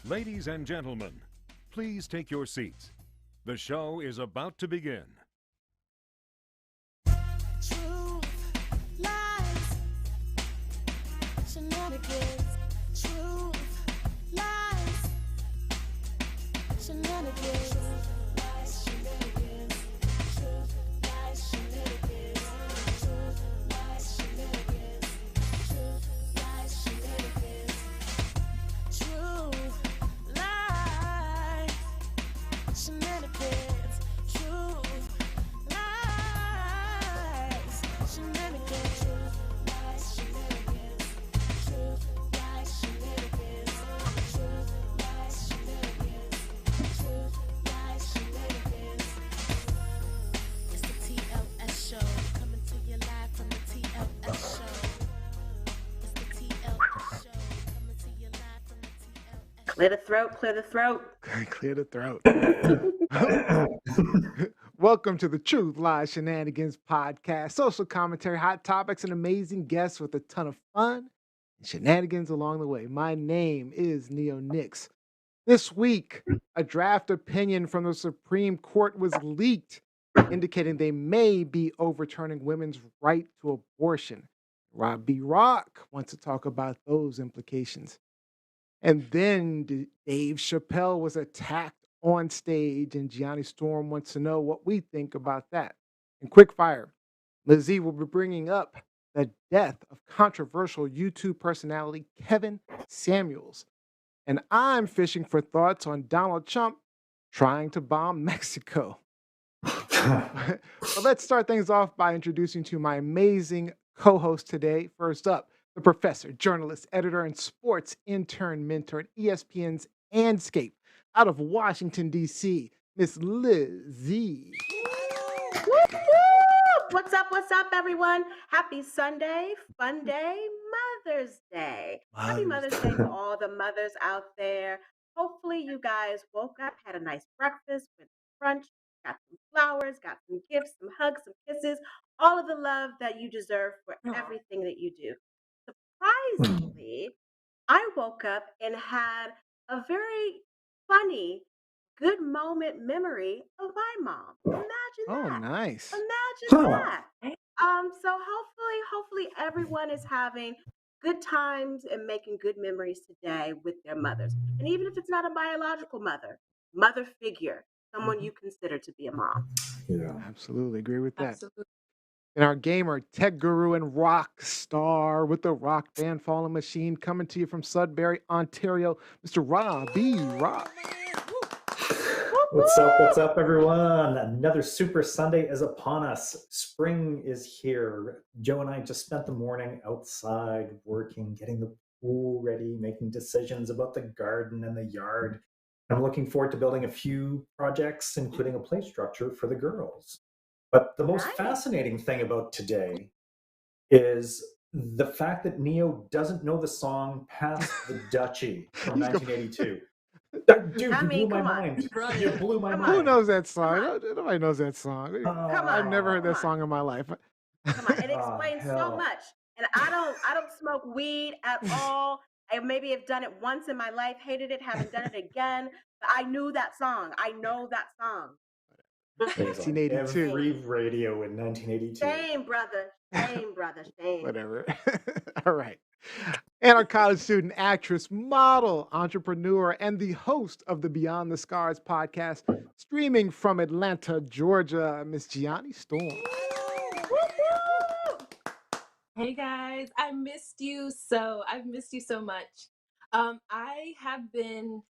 Ladies and gentlemen, please take your seats. The show is about to begin. Truth, lies, shenanigans. Truth, lies, shenanigans. Truth, lies, shenanigans. Truth, lies, shenanigans. Truth, lies, shenanigans. Truth, lies, shenanigans. Truth, lies, shenanigans. Truth, lies, shenanigans. Truth, lies, shenanigans. Truth, lies, shenanigans. Truth, lies, shenanigans. Truth, lies, shenanigans. It's the TLS show, coming to you live from the TLS show. It's the TLS show, coming to you live from the TLS. Clear the throat, clear the throat. Clear the throat. Welcome to the Truth, Lies, Shenanigans podcast. Social commentary, hot topics, and amazing guests with a ton of fun and shenanigans along the way. My name is Neo Nix. This week, a draft opinion from the Supreme Court was leaked, indicating they may be overturning women's right to abortion. Rob B. Rock wants to talk about those implications. And then Dave Chappelle was attacked on stage, and Gianni Storm wants to know what we think about that. And quick fire, Lizzie will be bringing up the death of controversial YouTube personality Kevin Samuels. And I'm fishing for thoughts on Donald Trump trying to bomb Mexico. But let's start things off by introducing to my amazing co-host today. First up, the professor, journalist, editor, and sports intern mentor at ESPN's Andscape out of Washington, D.C., Miss Lizzie. Whoop, whoop. What's up, everyone? Happy Sunday, fun day, Mother's Day. Happy Mother's Day to all the mothers out there. Hopefully you guys woke up, had a nice breakfast, went to brunch, got some flowers, got some gifts, some hugs, some kisses, all of the love that you deserve for everything that you do. Surprisingly, I woke up and had a very funny, good moment memory of my mom. Imagine Oh, that. nice. Imagine that. So hopefully everyone is having good times and making good memories today with their mothers. And even if it's not a biological mother figure, someone you consider to be a mom. Yeah. Absolutely agree with that. Absolutely. And our gamer, tech guru, and rock star with the rock band Fallen Machine, coming to you from Sudbury, Ontario, Mr. Rob B. Rock. What's up, everyone? Another Super Sunday is upon us. Spring is here. Joe and I just spent the morning outside working, getting the pool ready, making decisions about the garden and the yard. I'm looking forward to building a few projects, including a play structure for the girls. But the most Nice. fascinating thing about today is the fact that Neo doesn't know the song Past the Duchy from 1982. Dude, I you mean, blew my come on. mind. Right. You blew my Come mind. Who knows that Come song? on. Nobody knows that song. Come I've on. never heard that Come on. song in my life. Come on, it explains so hell. much. And I don't smoke weed at all. I maybe have done it once in my life, hated it, haven't done it again. But I knew that song. I know that song. It was on 1982. every radio in 1982. Shame, brother. Shame, brother. Shame. Whatever. All right. And our college student, actress, model, entrepreneur, and the host of the Beyond the Scars podcast, streaming from Atlanta, Georgia, Miss Gianni Storm. Hey guys, I've missed you so much. I have been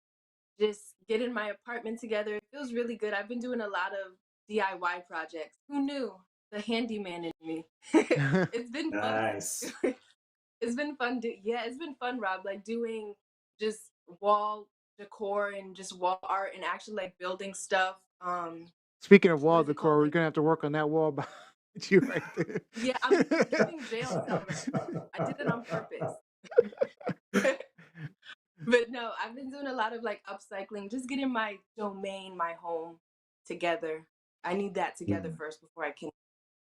just getting my apartment together. It feels really good. I've been doing a lot of DIY projects. Who knew? The handyman in me. It's been fun. Nice. It's been fun. It's been fun, Rob. Like doing just wall decor and just wall art and actually like building stuff. Speaking of wall What is it decor, called? we're going to have to work on that wall behind you right there. Yeah, I'm giving jail summer. I did it on purpose. But no, I've been doing a lot of like upcycling, just getting my domain, my home together. I need that together first before I can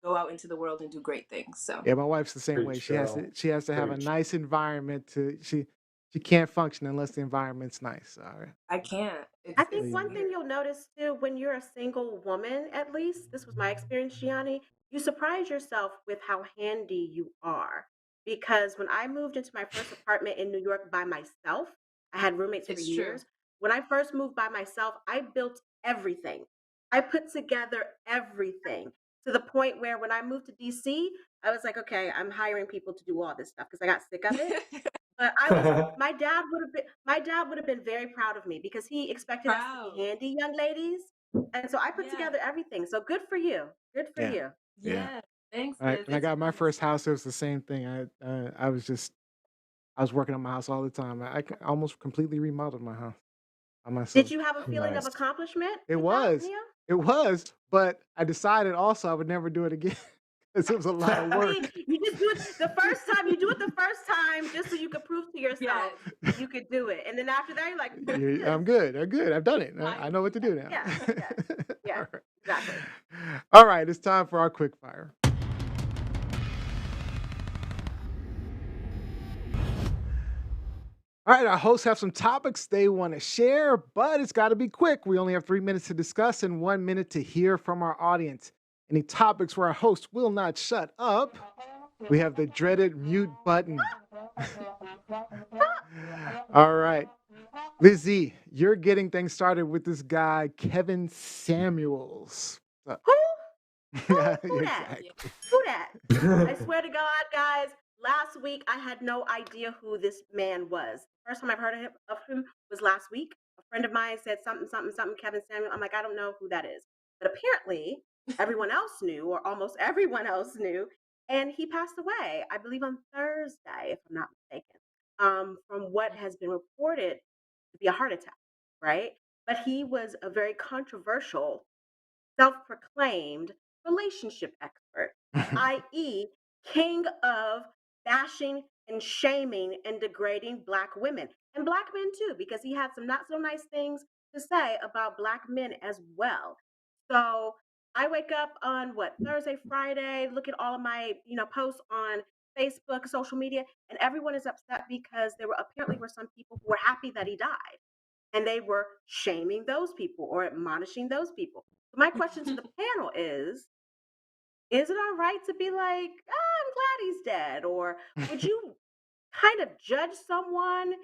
go out into the world and do great things. So Yeah, my wife's the same way. Preach, She has girl. to have a Preach. nice environment to she She can't function unless the environment's nice. All right. I can't. I It's think it's one thing weird. you'll notice too when you're a single woman, at least, this was my experience, Gianni, you surprise yourself with how handy you are. Because when I moved into my first apartment in New York by myself, I had roommates for It's true. years. When I first moved by myself, I built everything. I put together everything to the point where when I moved to DC, I was like, okay, I'm hiring people to do all this stuff because I got sick of it. But I was my dad would have been very proud of me because he expected us to be Proud. handy young ladies. And so I put Yeah. together everything. So good for you. Good for Yeah. you. Yeah. Yeah. Thanks, All right. Liz. When I It's got my fun. first house, it was the same thing. I was working on my house all the time. Almost completely remodeled my house by Did myself. you have a feeling of Nice. accomplishment It with that, was. Nia? It was, but I decided also I would never do it again because it was a lot of See, work. you just do it the first time. You do it the first time just so you could prove to yourself Yes. you could do it. And then after that, you're like, Yeah, yes, I'm good. I'm good. I've done it. I know Finally, what to yeah. do now. yes, yes, yes, All right. exactly. All right, it's time for our quick fire. All right, our hosts have some topics they want to share, but it's got to be quick. We only have 3 minutes to discuss and 1 minute to hear from our audience. Any topics where our host will not shut up? We have the dreaded mute button. All right. Lizzie, you're getting things started with this guy, Kevin Samuels. Who? Who that? Exactly. Yeah. Who that? I swear to God, guys, last week I had no idea who this man was. First time I've heard of him was last week. A friend of mine said something, something, something, Kevin Samuel. I'm like, I don't know who that is. But apparently, everyone else knew, or almost everyone else knew. And he passed away, I believe, on Thursday, if I'm not mistaken, from what has been reported to be a heart attack, right? But he was a very controversial self-proclaimed relationship expert, i.e., king of bashing and shaming and degrading Black women and Black men too, because he had some not so nice things to say about Black men as well. So I wake up on what Thursday, Friday, look at all of my posts on Facebook, social media, and everyone is upset because there were apparently were some people who were happy that he died and they were shaming those people or admonishing those people. So my question to the panel is it all right to be like, oh, I'm glad he's dead? Or would you kind of judge someone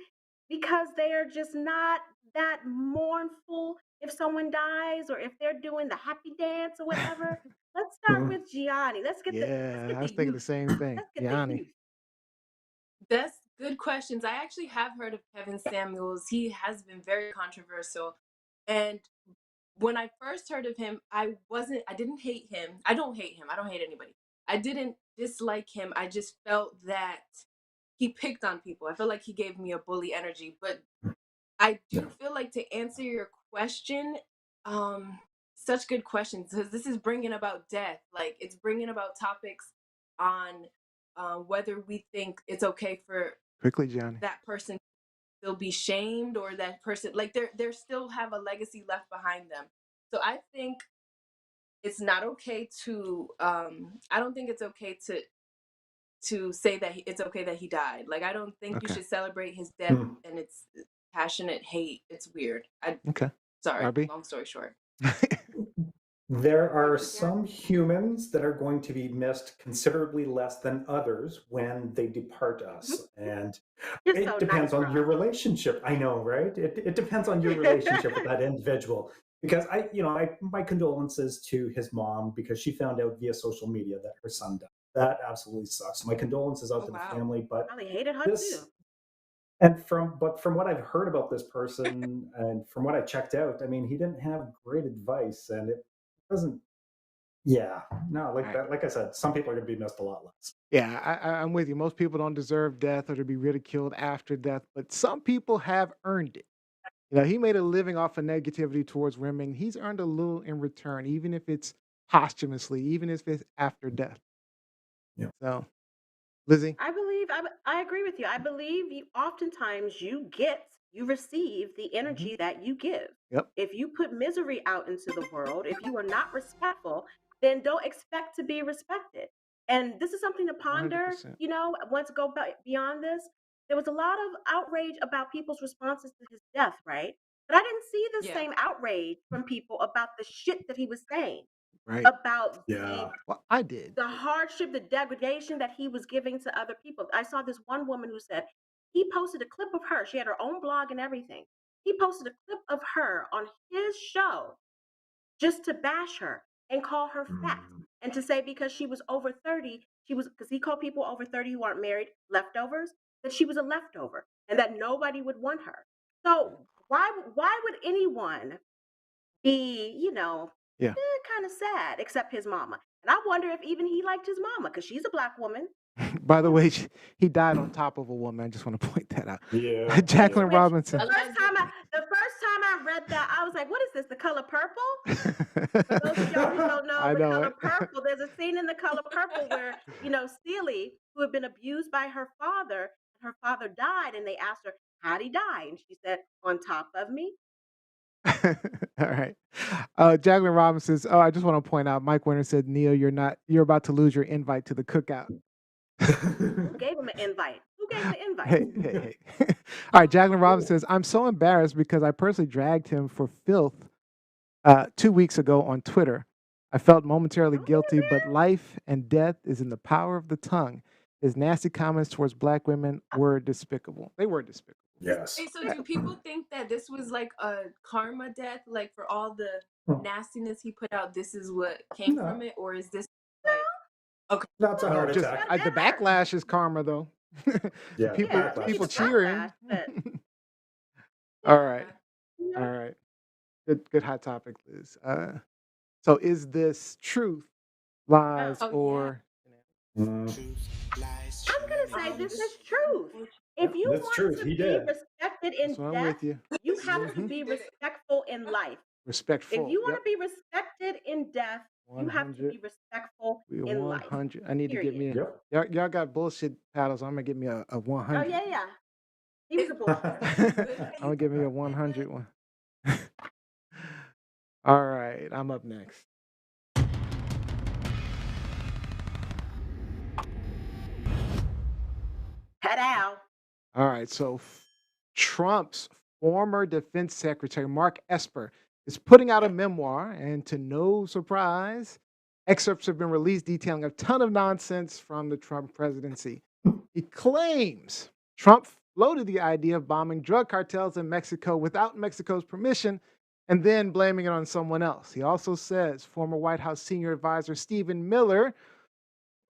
because they are just not that mournful if someone dies or if they're doing the happy dance or whatever? Let's start with Gianni. Let's Yeah, get I the was thinking the youth. same thing. Let's get the Yanni. youth. That's good questions. I actually have heard of Kevin Samuels. He has been very controversial. And when I first heard of him, I didn't hate him. I don't hate him. I don't hate anybody. I didn't dislike him. I just felt that he picked on people. I felt like he gave me a bully energy. But I do feel like, to answer your question, um, such good questions, because this is bringing about death. Like, it's bringing about topics on whether we think it's okay for Quickly, Johnny. that person to still be shamed, or that person, like, they're still have a legacy left behind them. So I think it's not okay to I don't think it's okay to say that it's okay that he died. Like, I don't think you Okay. should celebrate his death, and it's passionate hate. It's weird. Okay. Sorry, RB. long story short. There are Thank you, Gianni. some humans that are going to be missed considerably less than others when they depart us. And You're it so depends nice, on your Rob. relationship. I know, right? It depends on your relationship with that individual. Because my condolences to his mom, because she found out via social media that her son died. That absolutely sucks. My condolences out Oh to the wow. family. But Probably hated her too. this from what I've heard about this person and from what I checked out, I mean, he didn't have great advice, and it doesn't. Yeah, no, like Right. that. Like I said, some people are going to be missed a lot less. Yeah, I'm with you. Most people don't deserve death or to be ridiculed after death, but some people have earned it. He made a living off of negativity towards women. He's earned a little in return, even if it's posthumously, even if it's after death. Yeah. So, Lizzie. I agree with you. I believe you oftentimes you receive the energy that you give. Yep. If you put misery out into the world, if you are not respectful, then don't expect to be respected. And this is something to ponder, 100%. once go beyond this. there was a lot of outrage about people's responses to his death, right? But I didn't see the Yeah. same outrage from people about the shit that he was saying, Right. about Yeah. Well, I did. the hardship, the degradation that he was giving to other people. I saw this one woman who said he posted a clip of her. She had her own blog and everything. He posted a clip of her on his show just to bash her and call her fat Mm. and to say because she was over 30, she was, because he called people over 30 who aren't married leftovers, that she was a leftover and that nobody would want her. So why would anyone be, Yeah. kind of sad except his mama? And I wonder if even he liked his mama because she's a black woman. By the way, he died on top of a woman. I just want to point that out. Yeah. Jacqueline Which Robinson. the first time I read that, I was like, what is this? The color purple? For those of y'all who don't know, I The know Color it. Purple, there's a scene in The Color Purple where, Celie, who had been abused by her father died, and they asked her, how'd he die? And she said, on top of me. All right. Jacqueline Robinson says, I just want to point out, Mike Winter said, Neil, you're about to lose your invite to the cookout. Who gave him an invite? Who gave him the invite? Hey. All right. Jacqueline Robinson says, I'm so embarrassed because I personally dragged him for filth 2 weeks ago on Twitter. I felt momentarily Don't be guilty, but embarrassed. life and death is in the power of the tongue. His nasty comments towards black women were despicable. They were despicable. Yes. Hey, so do people think that this was like a karma death, like for all the nastiness he put out, this is what came No. from it, or is this like okay? That's a No, heart just attack. that- The backlash is karma, though. Yeah, people Yeah, maybe people the cheering. backlash, but All right. you know, All right. Good hot topic, Liz. So is this truth, lies, Oh, yeah. or Mm. I'm gonna say this is truth. If you That's want truth. to He be did. respected in That's what I'm death, with you. you have to Mhm. be respectful in life. Respectful. If you want Yep. to be respected in death, you have to 100. be respectful We in life. 100. I need to get Period. me. Yep. Y'all got bullshit paddles. I'm gonna get me a Oh 100. yeah. He was a bullshitter. I'm gonna get me a 100 one. All right. I'm up next. Head out. All right. So Trump's former defense secretary, Mark Esper, is putting out a memoir, and to no surprise, excerpts have been released detailing a ton of nonsense from the Trump presidency. He claims Trump floated the idea of bombing drug cartels in Mexico without Mexico's permission and then blaming it on someone else. He also says former White House senior advisor Stephen Miller,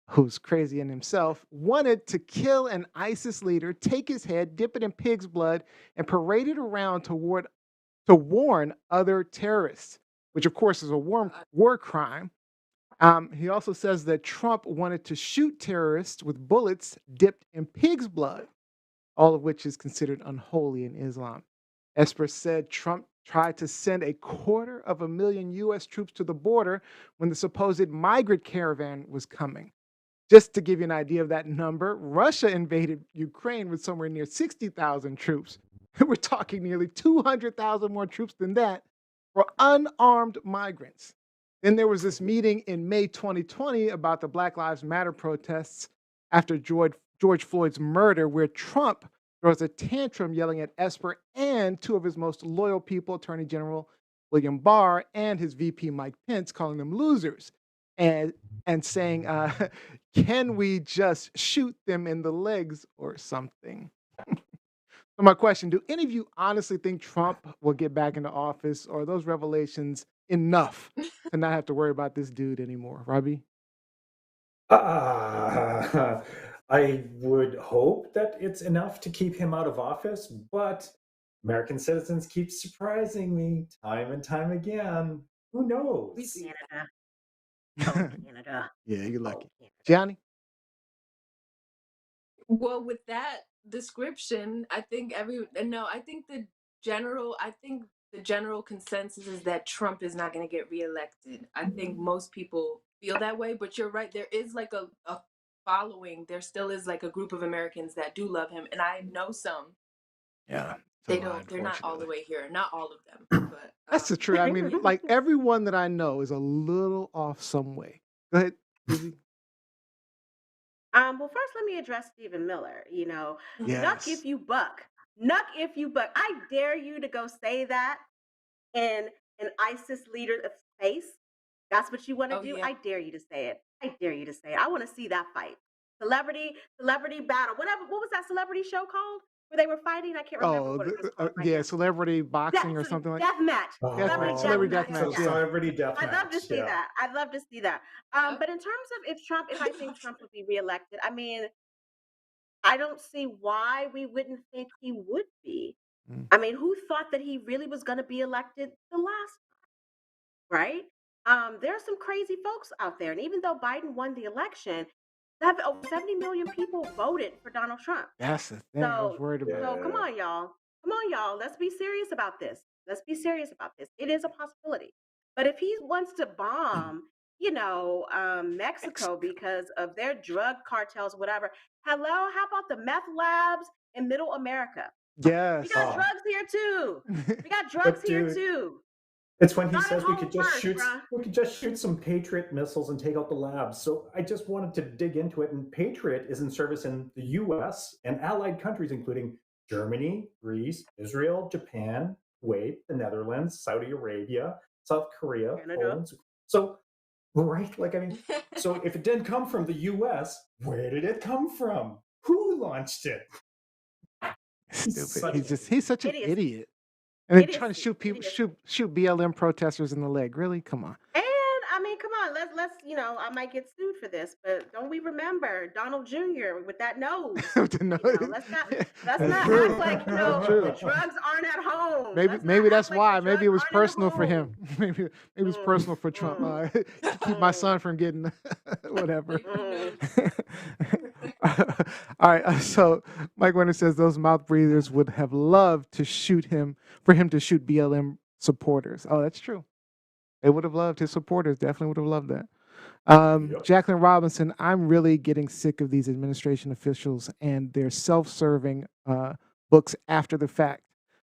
who's crazy in himself, wanted to kill an ISIS leader, take his head, dip it in pig's blood, and parade it around to warn other terrorists, which of course is a war crime. He also says that Trump wanted to shoot terrorists with bullets dipped in pig's blood, all of which is considered unholy in Islam. Esper said Trump tried to send 250,000 U.S. troops to the border when the supposed migrant caravan was coming. Just to give you an idea of that number, Russia invaded Ukraine with somewhere near 60,000 troops. We're talking nearly 200,000 more troops than that for unarmed migrants. Then there was this meeting in May 2020 about the Black Lives Matter protests after George Floyd's murder, where Trump throws a tantrum yelling at Esper and two of his most loyal people, Attorney General William Barr and his VP Mike Pence, calling them losers and saying, can we just shoot them in the legs or something? So my question, do any of you honestly think Trump will get back into office, or are those revelations enough to not have to worry about this dude anymore? Robbie? I would hope that it's enough to keep him out of office, but American citizens keep surprising me time and time again. Who knows? Canada. Oh, Canada. Yeah, you're Oh, lucky. Canada. Gianni? Well, with that description, I think the general consensus is that Trump is not going to get reelected. I think most people feel that way, but you're right. There is like a following. There still is like a group of Americans that do love him, and I know some. Yeah. They're not all the way here. Not all of them, but That's the truth. I mean, like everyone that I know is a little off some way. Go ahead, Izzy. Well, first, let me address Stephen Miller. Nuck Yes. if you buck. Nuck if you buck. I dare you to go say that in an ISIS leader's face. That's what you want to Oh do. yeah. I dare you to say it. I dare you to say it. I want to see that fight. Celebrity battle. Whatever. What was that celebrity show called where they were fighting? I can't remember Oh, what it was called right yeah, now. celebrity boxing or Death, something like death match. death match. Oh, Celebrity Death death match. so match. Yeah. Yeah. celebrity death I'd love to match. see Yeah. that. I'd love to see that. Yep. But in terms of if I think Trump would be reelected, I mean, I don't see why we wouldn't think he would be. Mm. I mean, who thought that he really was going to be elected the last, right? There are some crazy folks out there. And even though Biden won the election, over 70 million people voted for Donald Trump. That's the thing. I was So, worried about. so come on, y'all. Come on, y'all. Let's be serious about this. Let's be serious about this. It is a possibility. But if he wants to bomb, Mexico because of their drug cartels, whatever, hello, how about the meth labs in Middle America? Yes. We got Oh. drugs here too. We got drugs But here dude, too. it's when he Start at says we home could just first, shoot bruh. we could just shoot some Patriot missiles and take out the labs. So I just wanted to dig into it. And Patriot is in service in the US and allied countries, including Germany, Greece, Israel, Japan, Kuwait, the Netherlands, Saudi Arabia, South Korea, Canada. Poland. So right, like I mean, so if it didn't come from the US, where did it come from? Who launched it? Stupid. Such He's such an Idiocy. idiot. And then trying to Idiocy. shoot people, Idiocy. shoot BLM protesters in the leg. Really? Come on. And I mean, come on, let's I might get sued for this, but don't we remember Donald Jr. with that nose? To know- Let's That's not true. act like That's true. the drugs aren't at home. Maybe Let's not maybe act that's like why. the Maybe it drugs was aren't at personal for him. home. Maybe it was personal for Trump. Keep my son from getting whatever. All right. So Mike Winter says those mouth breathers would have loved to shoot him for him to shoot BLM supporters. Oh, that's true. They would have loved his supporters. Definitely would have loved that. Yep. Jacqueline Robinson, I'm really getting sick of these administration officials and their self-serving books after the fact.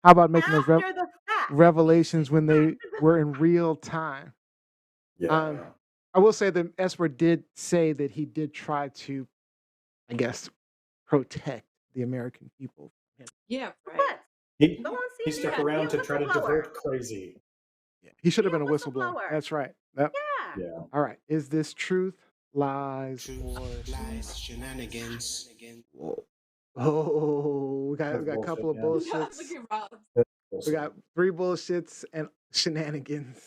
How about making those After the fact. revelations when they were in real time? yeah. I will say that Esper did say that he did try to, I guess, protect the American people. Yeah, right. What? He, Go on he CNN. stuck Be a around to try to whistleblower. divert crazy. Yeah. He should have Be been a a whistleblower. whistleblower. That's right. Yep. Yeah. Yeah. All right. Is this truth, lies, Truth, or lies, shenanigans. Whoa. Oh, we got That's a couple of bullshit, Yeah, bullshits. look at Rob. We got 3 bullshits and shenanigans.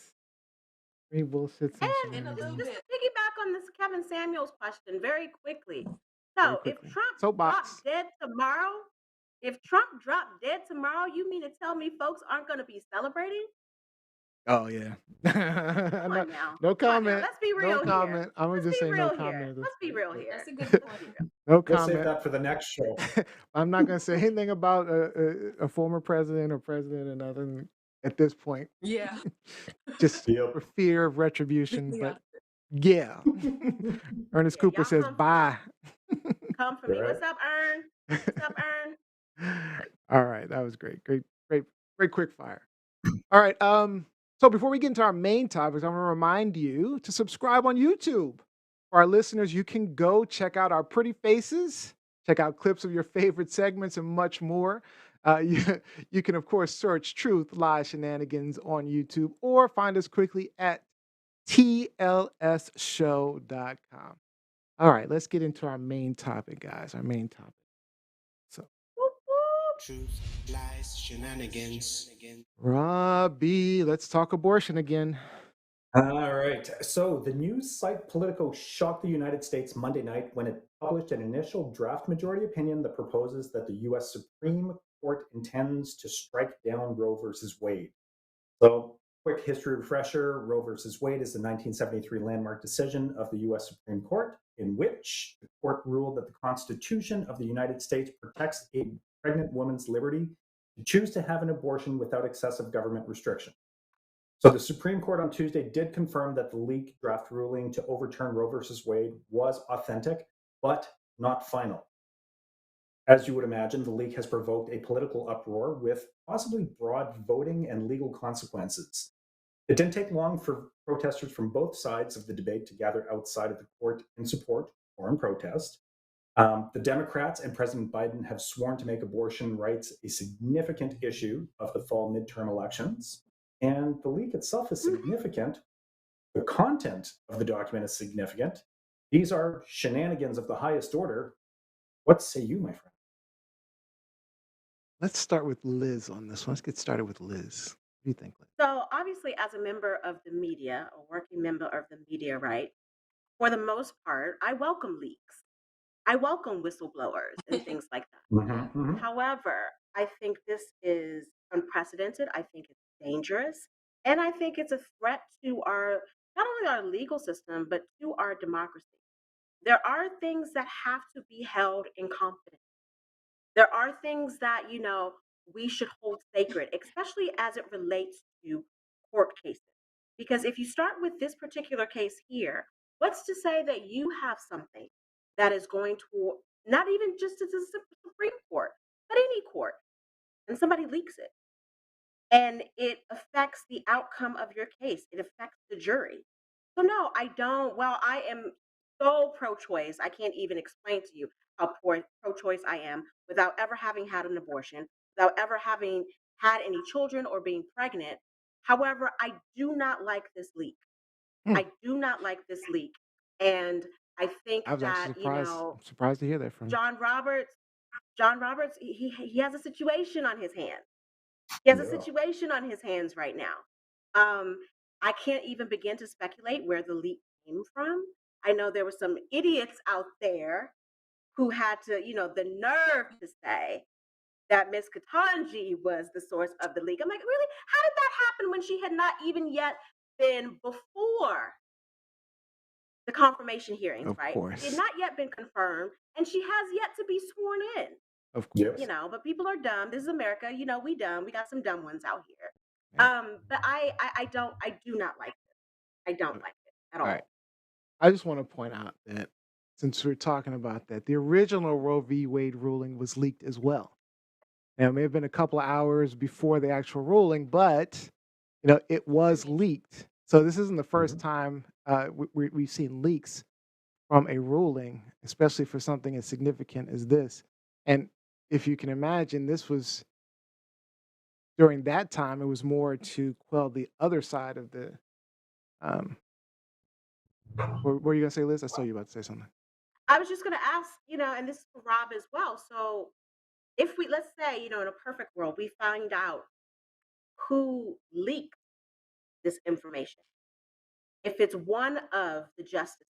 3 bullshits and And In a little shenanigans. just to bit. piggyback on this Kevin Samuels question very quickly. Very So quickly. if Trump Soapbox. dropped dead tomorrow, you mean to tell me folks aren't going to be celebrating? Oh yeah. Come no, on now. no Come on now. comment. Let's be real No here. comment. I'm gonna Let's just be say no real comment. here. at this Let's be point. real here. That's a good Let's point. be real. No We'll save comment. that for the next show. I'm not gonna say anything about a former president or president or nothing at this point, Yeah. just Yep. for fear of retribution. Yeah. But yeah, Ernest Yeah, Cooper y'all says come for me. bye. Come for me. Right. What's up, Ern? What's up, Ern? All right, that was great. Great quick fire. All right. So before we get into our main topics, I'm gonna remind you to subscribe on YouTube. For our listeners, you can go check out our pretty faces, check out clips of your favorite segments, and much more. You can, of course, search Truth, Lies, Shenanigans on YouTube or find us quickly at TLSShow.com. All right, let's get into our main topic, guys. Our main topic. So, Whoop, whoop. Truth, lies, shenanigans. Robbie, let's talk abortion again. All right. So the news site Politico shocked the United States Monday night when it published an initial draft majority opinion that proposes that the U.S. Supreme Court intends to strike down Roe versus Wade. So, quick history refresher: Roe versus Wade is the 1973 landmark decision of the U.S. Supreme Court, in which the court ruled that the Constitution of the United States protects a pregnant woman's liberty to choose to have an abortion without excessive government restriction. So the Supreme Court on Tuesday did confirm that the leaked draft ruling to overturn Roe versus Wade was authentic, but not final. As you would imagine, the leak has provoked a political uproar with possibly broad voting and legal consequences. It didn't take long for protesters from both sides of the debate to gather outside of the court in support or in protest. The Democrats and President Biden have sworn to make abortion rights a significant issue of the fall midterm elections. And the leak itself is significant. The content of the document is significant. These are shenanigans of the highest order. What say you, my friend? Let's start with Liz on this one. Let's get started with Liz. What do you think, Liz? So obviously, as a member of the media, a working member of the media, right? For the most part, I welcome leaks. I welcome whistleblowers and things like that. Mm-hmm. However, I think this is unprecedented. I think it's dangerous. And I think it's a threat to our, not only our legal system, but to our democracy. There are things that have to be held in confidence. There are things that, we should hold sacred, especially as it relates to court cases. Because if you start with this particular case here, what's to say that you have something that is going to, not even just to the Supreme Court, but any court, and somebody leaks it, and it affects the outcome of your case, it affects the jury. So no, I don't. Well, I am so pro-choice. I can't even explain to you how pro-choice I am without ever having had an abortion, without ever having had any children or being pregnant. However, I do not like this leak. Hmm. I do not like this leak. And I think I was that, actually surprised. I'm surprised to hear that from you. John Roberts, he has a situation on his hands. He has a Yeah. situation on his hands right now. Um, I can't even begin to speculate where the leak came from. I know there were some idiots out there who had to, the nerve to say that Miss Katanji was the source of the leak. I'm like, really? How did that happen when she had not even yet been before the confirmation hearings, Of right? She had course. not yet been confirmed, and she has yet to be sworn in. Of Yep. course. But people are dumb. This is America. We dumb. We got some dumb ones out here. Yeah. But I do not like it. I don't like it at All all. right. I just want to point out that since we're talking about that, the original Roe v. Wade ruling was leaked as well. Now, it may have been a couple of hours before the actual ruling, but it was leaked. So this isn't the first time we've seen leaks from a ruling, especially for something as significant as this. And if you can imagine, this was during that time, it was more to quell the other side of the. What were you gonna say, Liz? I saw you about to say something. I was just going to ask, and this is for Rob as well. So if let's say, in a perfect world, we find out who leaked this information. If it's one of the justices,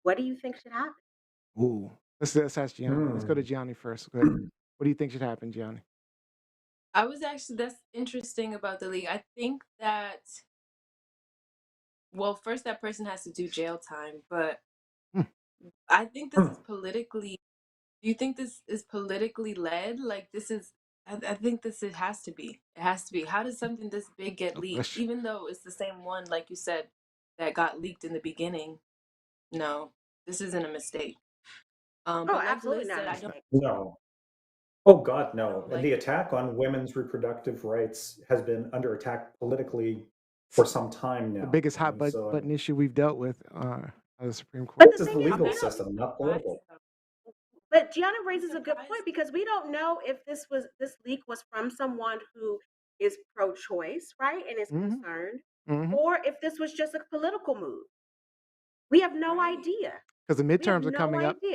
what do you think should happen? Ooh, let's ask Gianni. Let's go to Gianni first. Go ahead. What do you think should happen, Gianni? That's interesting about the league. I think that, well, first that person has to do jail time, but Hmm. I think this is politically, do you think this is politically led? Like I think it has to be. It has to be. How does something this big get No leaked? question. Even though it's the same one, like you said, that got leaked in the beginning. No, this isn't a mistake. Oh, But like absolutely Liz not said, a I don't mistake. No. Oh, God, no. And like the it. attack on women's reproductive rights has been under attack politically for some time now. The biggest hot And so button issue we've dealt with at the Supreme But Court. the this is thing the is, legal we don't. system, not Surprised, political. though. But Gianna I'm raises a good surprised. point because we don't know if this leak was from someone who is pro-choice, right, and is Mhm. concerned, Mhm. or if this was just a political move. We have no Right. idea. Because the We have midterms are no coming up. idea.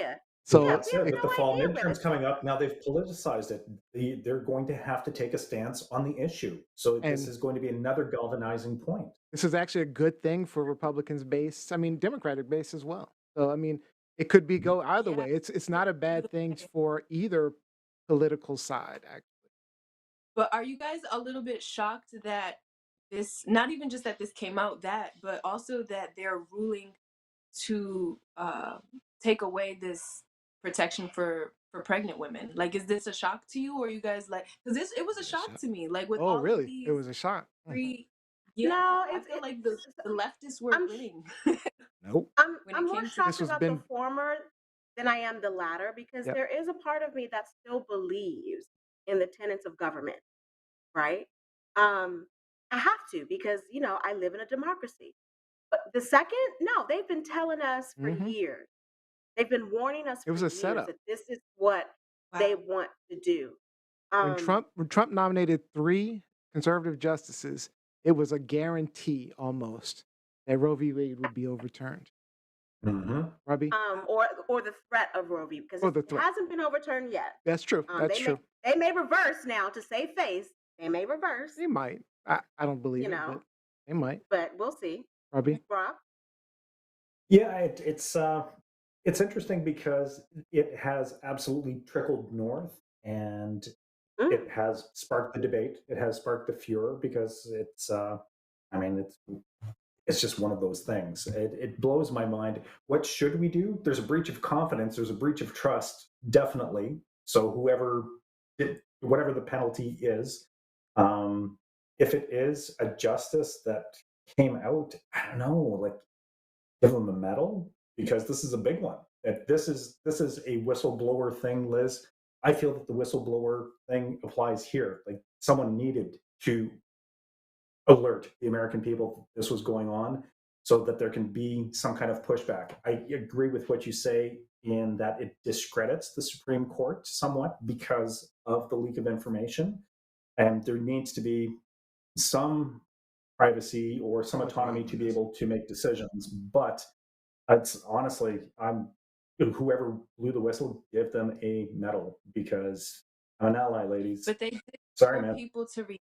Well, Yeah, So that's we have it. it, With the no fall idea where midterms this coming came up, now they've politicized it. They're going to have to take a stance on the issue. So this and is going to be another galvanizing point. this is actually a good thing for Republicans base. I mean, Democratic base as well. So I mean, it could be go either Yeah. way. It's not a bad Either thing way. for either political side. But are you guys a little bit shocked that this, not even just that this came out, but also that they're ruling to take away this protection for pregnant women? Like, is this a shock to you, or are you guys like? Because it was a Is it a shock shock? to me. Like with Oh, all of really? It these was a shock. free, yeah, No, I feel like the leftists were I'm sh- winning Nope. when I'm it more came to. This shocked was about the been. former than I am the latter because Yep. there is a part of me that still believes in the tenets of government, right? I have to because I live in a democracy. But the second, no, they've been telling us for Mm-hmm. years. They've been warning us It for was a years setup. that this is what they Wow. want to do. When Trump nominated 3 conservative justices, it was a guarantee almost that Roe v. Wade would be overturned. Mm-hmm. Robbie? Or the threat of Roe v. Because Or it the threat. hasn't been overturned yet. That's true. That's true. They may reverse now to save face. They may reverse, They might. I don't believe you it, but know, they might. but we'll see. Robbie? Rob? Yeah, it's interesting because it has absolutely trickled north, and Mm. it has sparked the debate. It has sparked the furor because it's just one of those things. It blows my mind. What should we do? There's a breach of confidence. There's a breach of trust, definitely. So whatever the penalty is, if it is a justice that came out, I don't know, like give them a medal because this is a big one. This is a whistleblower thing, Liz. I feel that the whistleblower thing applies here. Like someone needed to alert the American people this was going on so that there can be some kind of pushback. I agree with what you say in that it discredits the Supreme Court somewhat because of the leak of information. And there needs to be some privacy or some autonomy to be able to make decisions. But it's honestly, whoever blew the whistle, give them a medal because I'm an ally, ladies. But they did Sorry, for man. people to react.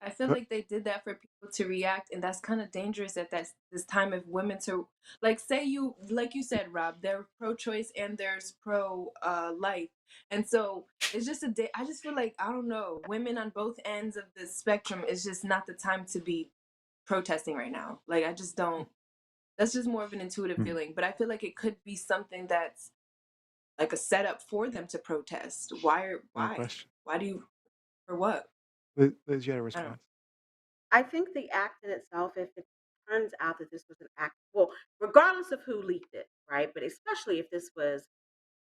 I feel like they did that for people to react, and that's kind of dangerous at this time of women to like say you like you said, Rob, they're pro-choice and there's pro-life, and so it's just I just feel like I don't know, women on both ends of the spectrum is just not the time to be protesting right now. Like I just don't. That's just more of an intuitive feeling, but I feel like it could be something that's like a setup for them to protest. Good Why? question. Why do you? For what? Liz, you had a I don't know. response. I think the act in itself, if it turns out that this was an act, well, regardless of who leaked it, right? But especially if this was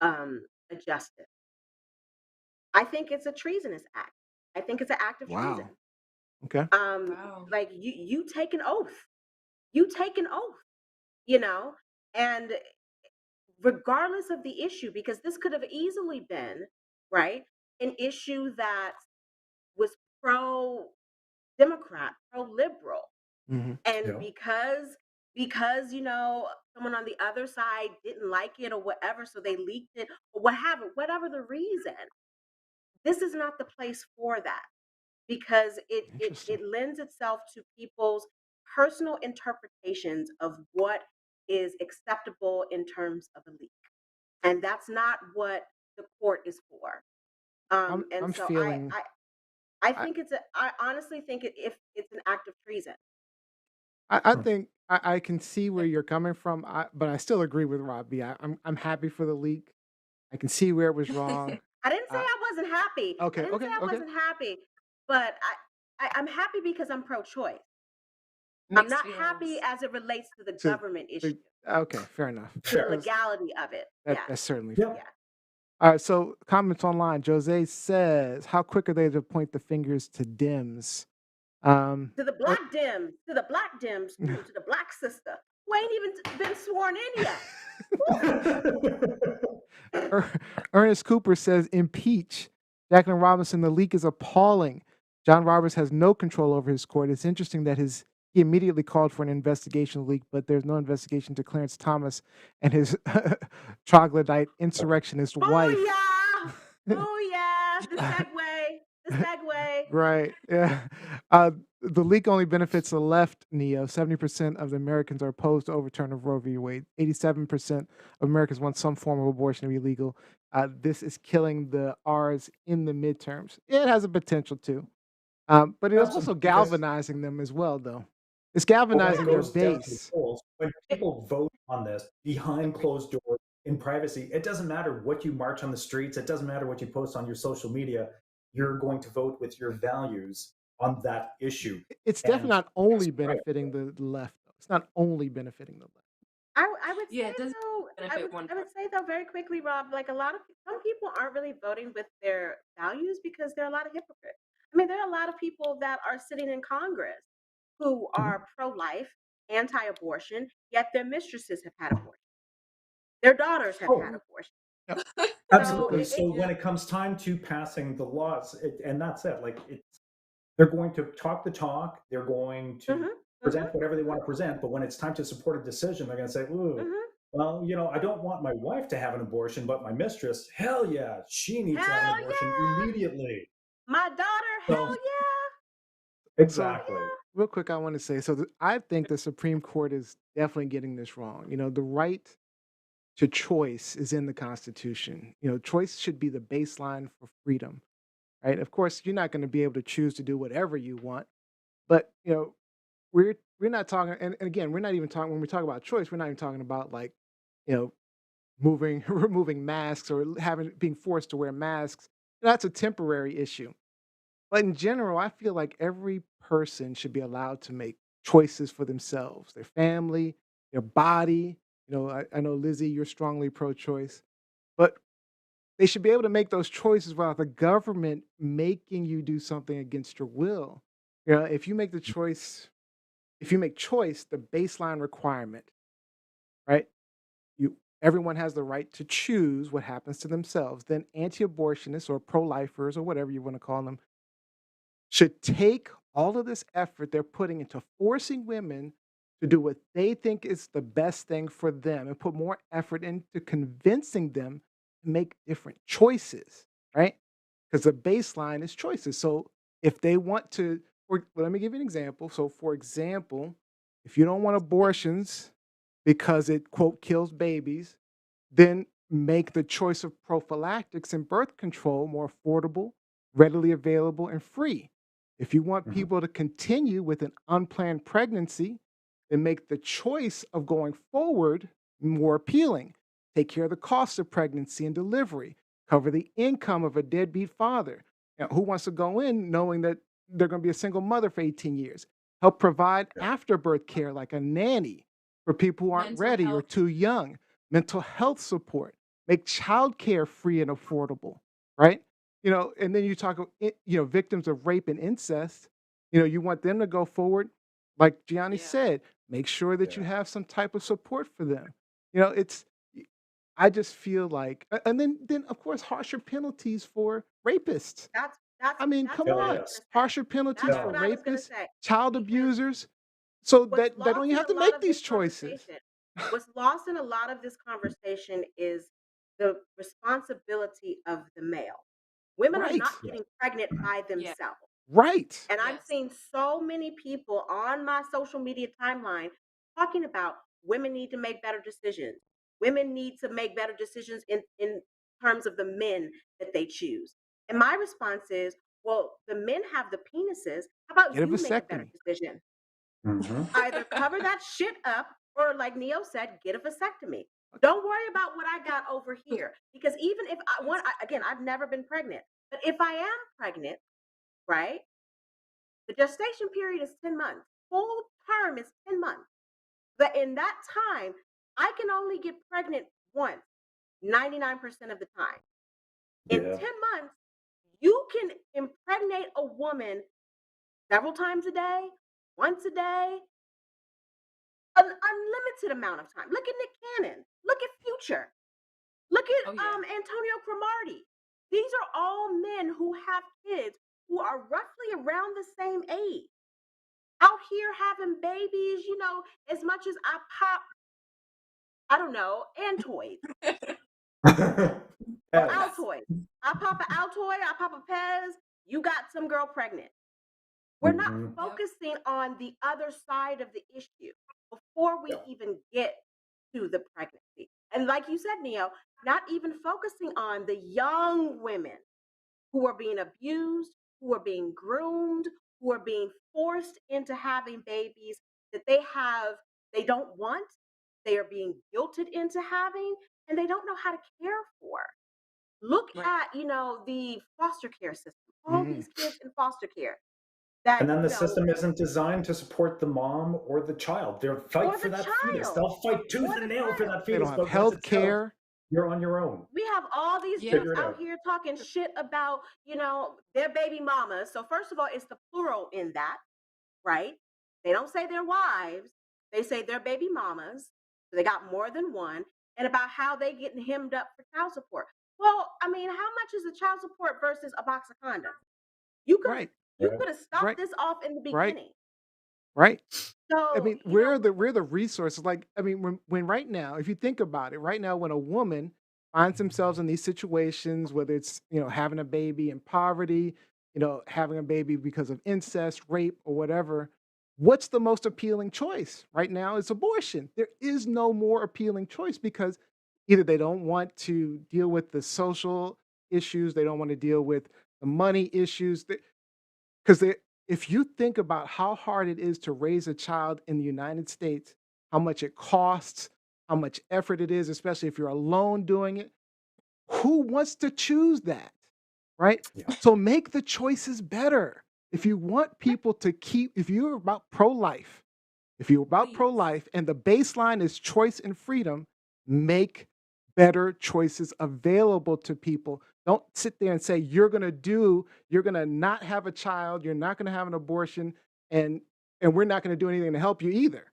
a justice, I think it's a treasonous act. I think it's an act of treason. Wow. Okay. Wow. Like you take an oath. You take an oath, you know, and regardless of the issue, because this could have easily been, right, an issue that was pro Democrat, pro liberal. hmm And Yeah. because someone on the other side didn't like it or whatever, so they leaked it or whatever the reason, this is not the place for that because Interesting. it lends itself to people's personal interpretations of what is acceptable in terms of a leak, and that's not what the court is for. And I'm so feeling. I I think I honestly think if it's an act of treason. I think I can see where you're coming from, but I still agree with Robbie. I'm happy for the leak. I can see where it was wrong. I didn't say Uh, I wasn't happy. I okay, didn't say okay, I okay. wasn't happy, but I'm happy because I'm pro-choice. I'm Mixed not happy feelings. as it relates to the To government issue, the okay, fair enough. to the Fair. legality of it. Yeah, That's certainly fair. Yep. yeah. All right, so comments online. Jose says, "How quick are they to point the fingers to Dems?" Um, To the Er- black Dems, to the black Dems, to the black sister who ain't even been sworn in yet. Ernest Cooper says, "Impeach Jacqueline Robinson. The leak is appalling. John Roberts has no control over his court. It's interesting that he immediately called for an investigation leak, but there's no investigation to Clarence Thomas and his troglodyte insurrectionist wife." Booyah! Booyah! The segue. Right. Yeah. Uh, the leak only benefits the left, Neo. 70% of the Americans are opposed to overturn of Roe v. Wade. 87% of Americans want some form of abortion to be legal. This is killing the R's in the midterms. It has a potential to. But it's also Absolutely, because galvanizing them as well, though. It's when galvanizing it their goes down to the base. polls, when people vote on this behind closed doors in privacy, it doesn't matter what you march on the streets. It doesn't matter what you post on your social media. You're going to vote with your values on that issue. It's definitely And not that's only right. benefiting the left, though. It's not only benefiting the left. I would Yeah, say it doesn't though, benefit one I would person. say though very quickly, Rob, like some people aren't really voting with their values because there are a lot of hypocrites. I mean, there are a lot of people that are sitting in Congress who are pro-life, anti-abortion, yet their mistresses have had abortion. Their daughters have had Oh, abortions. Yep. So absolutely. it So when it comes time to passing the laws, and that's it. Like they're going to talk the talk. They're going to mhm, mhm, present whatever they want to present. But when it's time to support a decision, they're going to say, "Ooh, mhm. well, I don't want my wife to have an abortion, but my mistress, hell yeah, she needs to have an Hell abortion yeah. immediately." My daughter, hell So yeah. So, Hell exactly. yeah. real quick, I want to say I think the Supreme Court is definitely getting this wrong. The right to choice is in the Constitution. Choice should be the baseline for freedom, right? Of course, you're not going to be able to choose to do whatever you want, but we're not talking. And again, we're not even talking when we talk about choice. We're not even talking about like you know moving removing masks or having being forced to wear masks. That's a temporary issue. But in general, I feel like every person should be allowed to make choices for themselves, their family, their body. I know Lizzie, you're strongly pro-choice, but they should be able to make those choices without the government making you do something against your will. If you make the choice, if you make choice the baseline requirement, right? Everyone has the right to choose what happens to themselves. Then anti-abortionists or pro-lifers or whatever you want to call them should take all of this effort they're putting into forcing women to do what they think is the best thing for them and put more effort into convincing them to make different choices, right? Because the baseline is choices. So if they want to, let me give you an example. So, for example, if you don't want abortions because it, quote, kills babies, then make the choice of prophylactics and birth control more affordable, readily available, and free. If you want Mhm. people to continue with an unplanned pregnancy, then make the choice of going forward more appealing. Take care of the cost of pregnancy and delivery, cover the income of a deadbeat father. Now, who wants to go in knowing that they're going to be a single mother for 18 years? Help provide Yeah. afterbirth care like a nanny for people who aren't Mental ready or health. too young, mental health support, make childcare free and affordable, right? And then you talk, victims of rape and incest. You want them to go forward, like Gianni Yeah. said. Make sure that you Yeah. have some type of support for them. It's. I just feel like, and then of course harsher penalties for rapists. That's that's I mean, that's come what Hell I was on, gonna yes. say. harsher penalties That's for what Yeah. I was gonna rapists, say. child Because abusers, so what's that don't lost even in have a to lot make of this these choices. conversation, what's lost in a lot of this conversation is the responsibility of the male. Women are Right, not Yeah. getting pregnant by Yeah. themselves. right. And I'm Yes. seeing so many people on my social media timeline talking about women need to make better decisions. Women need to make better decisions in terms of the men that they choose. And my response is, well, the men have the penises. How Get about a you make a better vasectomy. decision? Hmm. Either cover that shit up or, like Neo said, get a vasectomy. Don't worry about what I got over here. Because even if I want, again, I've never been pregnant, but if I am pregnant, right? The gestation period is 10 months. Full term is 10 months. But in that time, I can only get pregnant once, 99% of the time. In Yeah. 10 months, you can impregnate a woman several times a day, once a day, an unlimited amount of time. Look at Nick Cannon. Look at Future. Look at Oh yeah. Antonio Cromartie. These are all men who have kids who are roughly around the same age. Out here having babies, as much as I pop, I don't know, Antoids or Yes. Altoids. I pop an Altoid, I pop a Pez, you got some girl pregnant. We're not Hmm. Yep. focusing on the other side of the issue before we Yeah. even get to the pregnancy. And like you said, Neo, not even focusing on the young women who are being abused, who are being groomed, who are being forced into having babies that they don't want, they are being guilted into having, and they don't know how to care for. Look Right. at, the foster care system, all Mhm. these kids in foster care that, And then the system isn't designed to support the mom or the child. They'll fight or for the that fetus. child, They'll fight or tooth and the nail for child. that They don't fetus. have But once health it's out, care. you're on your own. We have all these Yeah. dudes Figure it out out. here talking shit about, their baby mamas. So first of all, it's the plural in that, right? They don't say their wives. They say their baby mamas. So they got more than one. and about how they getting hemmed up for child support. Well, I mean, how much is the child support versus a box of condoms? You could have Right. you Right. could have stopped Right. this off in the Right. beginning. Right. I So, mean, we're the resources. Like, I mean, when right now, if you think about it, right now, when a woman finds themselves in these situations, whether it's having a baby in poverty, having a baby because of incest, rape, or whatever, what's the most appealing choice right now? Is abortion. There is no more appealing choice because either they don't want to deal with the social issues, they don't want to deal with the money issues. Because if you think about how hard it is to raise a child in the United States, how much it costs, how much effort it is, especially if you're alone doing it, who wants to choose that? Right? Yeah. So make the choices better. If you want people to if you're about pro life, if you're about pro Please. life and the baseline is choice and freedom, make better choices available to people. Don't sit there and say you're going to not have a child, you're not going to have an abortion, and we're not going to do anything to help you either.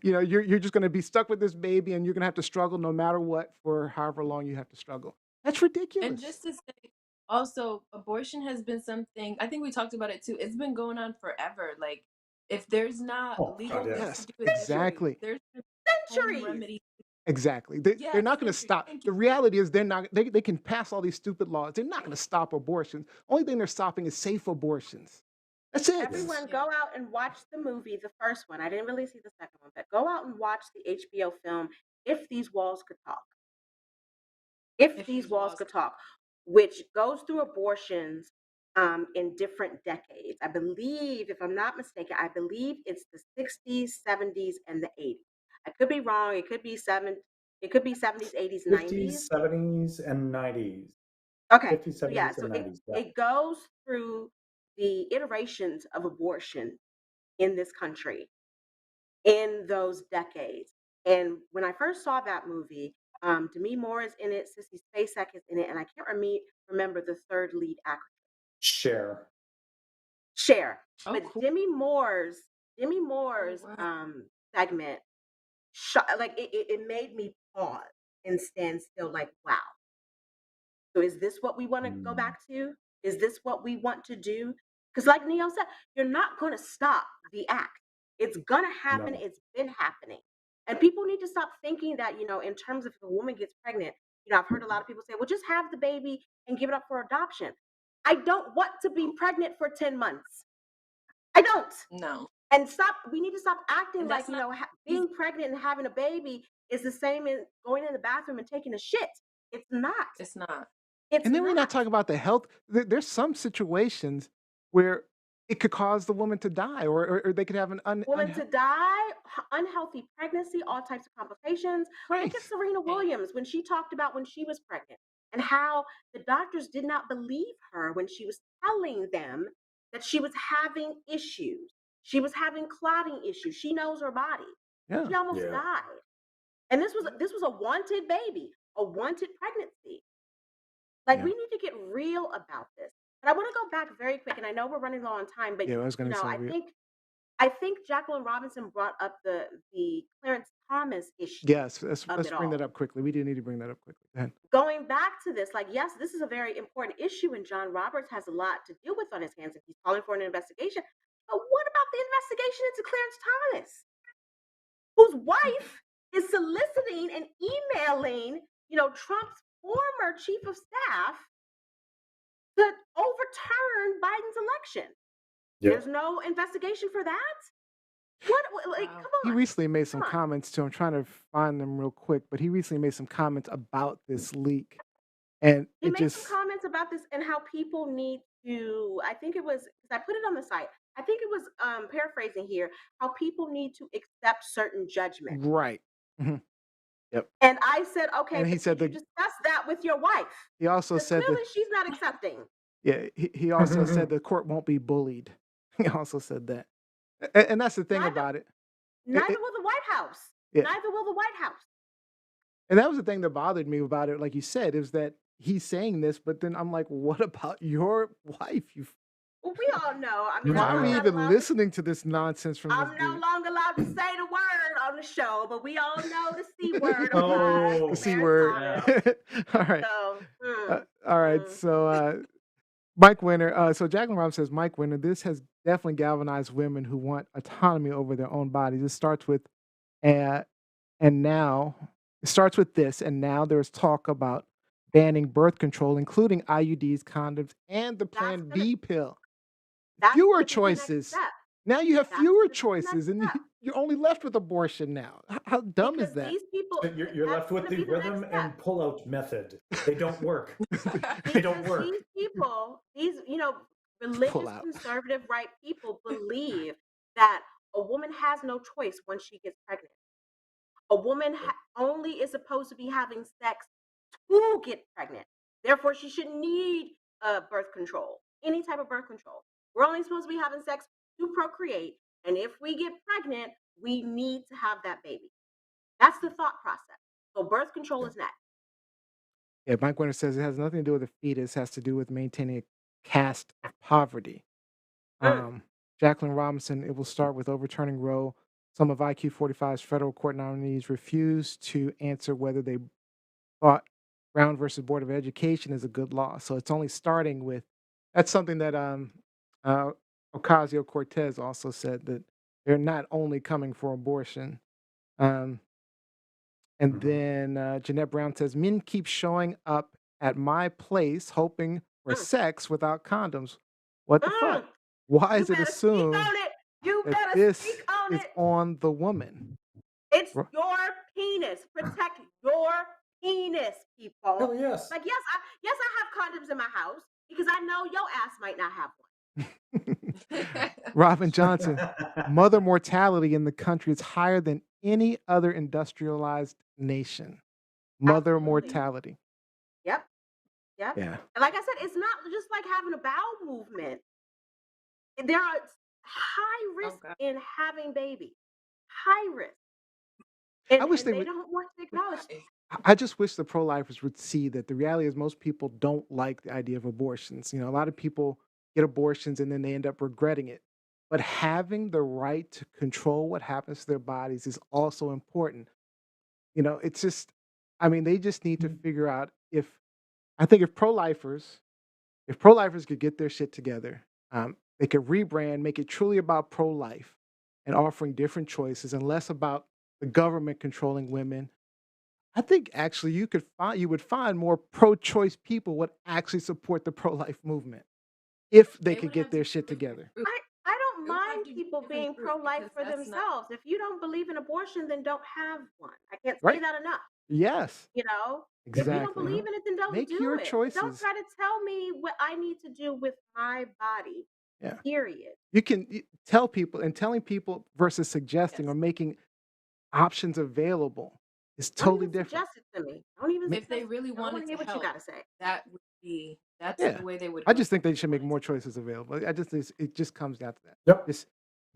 You're just going to be stuck with this baby and you're going to have to struggle no matter what for however long you have to struggle. That's And ridiculous. just to say, also, abortion has been something, I think we talked about it too. It's been going on forever. Like, if there's not Oh legal God, yeah. ways to Yes, do it, exactly. there's home centuries. remedies. Exactly. They're Yes, not going to centuries. stop. Thank The you. reality is they can pass all these stupid laws. They're not going to stop abortions. Only thing they're stopping is safe abortions. That's it. Everyone, Yeah. go out and watch the movie, the first one. I didn't really see the second one, but go out and watch the HBO film If These Walls Could Talk. If These Walls Could Talk, which goes through abortions in different decades. I believe, if I'm not mistaken, I believe it's the 60s, 70s, and the 80s. I could be wrong. It could be 70s, 80s, 50s, 90s. 70s, and 90s. Okay. 50s, So yeah, 70s, so and 90s. Yeah. it goes through the iterations of abortion in this country in those decades. And when I first saw that movie, Demi Moore is in it, Sissy Spacek is in it, and I can't remember the third lead actor. Share. Cher. Oh, But cool. Demi Moore's Wow. segment, like it made me pause and stand still, like, wow. So is this what we want to go Mm. back to? Is this what we want to do? Because, like Neo said, you're not going to stop the act. It's going to happen. No. It's been happening. And people need to stop thinking that, in terms of if a woman gets pregnant, I've heard a lot of people say, well, just have the baby and give it up for adoption. I don't want to be pregnant for 10 months. I don't. No. And we need to stop acting And like, that's not easy. being pregnant and having a baby is the same as going in the bathroom and taking a shit. It's not. It's not. It's And then we're not not. talking about the health. There's some situations where it could cause the woman to die, or they could have an Woman to die, unhealthy pregnancy, all types of complications. right. Look at Serena Williams when she talked about when she was pregnant and how the doctors did not believe her when she was telling them that she was having issues. She was having clotting issues. She knows her body. Yeah. She almost Yeah. died. And this was a wanted baby, a wanted pregnancy. Like, Yeah. we need to get real about this. But I want to go back very quick, and I know we're running low on time, but Yeah, I was going to say I think Jacqueline Robinson brought up the Clarence Thomas issue yes. of Let's it bring that all. up quickly. We do need to bring that up quickly. Go ahead. Going back to this, like, yes, this is a very important issue, and John Roberts has a lot to deal with on his hands, and he's calling for an investigation. But what about the investigation into Clarence Thomas, whose wife is soliciting and emailing, Trump's former chief of staff to overturn Biden's election? Yep. There's no investigation for that? What, like, Wow. come He on. recently made some Come on. comments too. I'm trying to find them real quick, but he recently made some comments about this leak, and He it made just some comments about this and how people need to, I think it was, because I put it on the site, I think it was paraphrasing here, how people need to accept certain judgment. right. Mhm. Yep. And I said, okay, And he but said did you that discuss that with your wife? he also Because said that clearly she's not accepting. yeah, he also said the court won't be bullied. He also said that, and that's the thing Neither, about it. neither will the White House. Yeah. Neither will the White House. And that was the thing that bothered me about it, like you said, is that he's saying this, but then I'm like, what about your wife? You Well, we all know. I mean, Why are I'm we not even allowed to. listening to this nonsense from this I'm no dude? longer allowed to say the word on the show, but we all know the C word applies. Oh, The C Fair word. comment. All right. So, All right. mm. So Mike Winter. So Jacqueline Rob says, Mike Winter, this has definitely galvanized women who want autonomy over their own bodies. It starts with, uh, and now it starts with this, and now there's talk about banning birth control, including IUDs, condoms, and the That's Plan gonna B pill. that's Fewer gonna be the next choices. step. Now you have That's fewer gonna be the next choices, and step. you're only left with abortion now. How dumb is Because that? these people, So you're that's left with gonna the be the next rhythm step. and pull-out method. They don't work. They don't Because work. these people, these, Pull religious out. conservative right people believe that a woman has no choice once she gets pregnant. A woman only is supposed to be having sex to get pregnant. Therefore, she shouldn't need birth control, any type of birth control. We're only supposed to be having sex to procreate. And if we get pregnant, we need to have that baby. That's the thought process. So birth control is next. Yeah, Mike Winter says it has nothing to do with the fetus, it has to do with maintaining a caste of poverty. Mm. Jacqueline Robinson, it will start with overturning Roe. Some of IQ 45's federal court nominees refused to answer whether they thought Brown versus Board of Education is a good law. So it's only starting with that's something that uh, Ocasio Cortez also said that they're not only coming for abortion. Um, and then Jeanette Brown says men keep showing up at my place hoping for Mm. sex without condoms. What the fuck? Mm. Why You is it better speak assumed on it. You that better this speak on is it. on the woman? It's Ro- your penis. Protect your penis, people. Hell yes. Like, yes, I have condoms in my house because I know your ass might not have one. Robin Johnson, mother mortality in the country is higher than any other industrialized nation. Mother Absolutely. mortality. Yep. Yep. Yeah. And like I said, it's not just like having a bowel movement. There are high risk God. in having babies. High risk. I wish And they they would. don't want to acknowledge it. I just wish the pro-lifers would see that the reality is most people don't like the idea of abortions. A lot of people get abortions and then they end up regretting it. But having the right to control what happens to their bodies is also important. It's just, I mean, they just need to figure out I think if pro-lifers could get their shit together, they could rebrand, make it truly about pro-life and offering different choices and less about the government controlling women. I think actually you would find more pro-choice people would actually support the pro-life movement if they They could would get have to their do shit different together. groups. I don't It would have mind to be people different being groups pro-life because for that's not themselves. If you don't believe in abortion, then don't have one. I can't say Right? that enough. Yes, If you don't exactly. believe in it, then don't Make do your it. But don't choices. try to tell me what I need to do with my body. Yeah. Period. You can tell people, and telling people versus suggesting Yes. or making options available is Don't totally even different. suggest it to me. Don't even If they suggest really it. I want wanted to to hear what you help, got to say. that's Yeah. the way they would I go just think if they should make wanted more to help. choices available. It just comes down to that. Yep. Just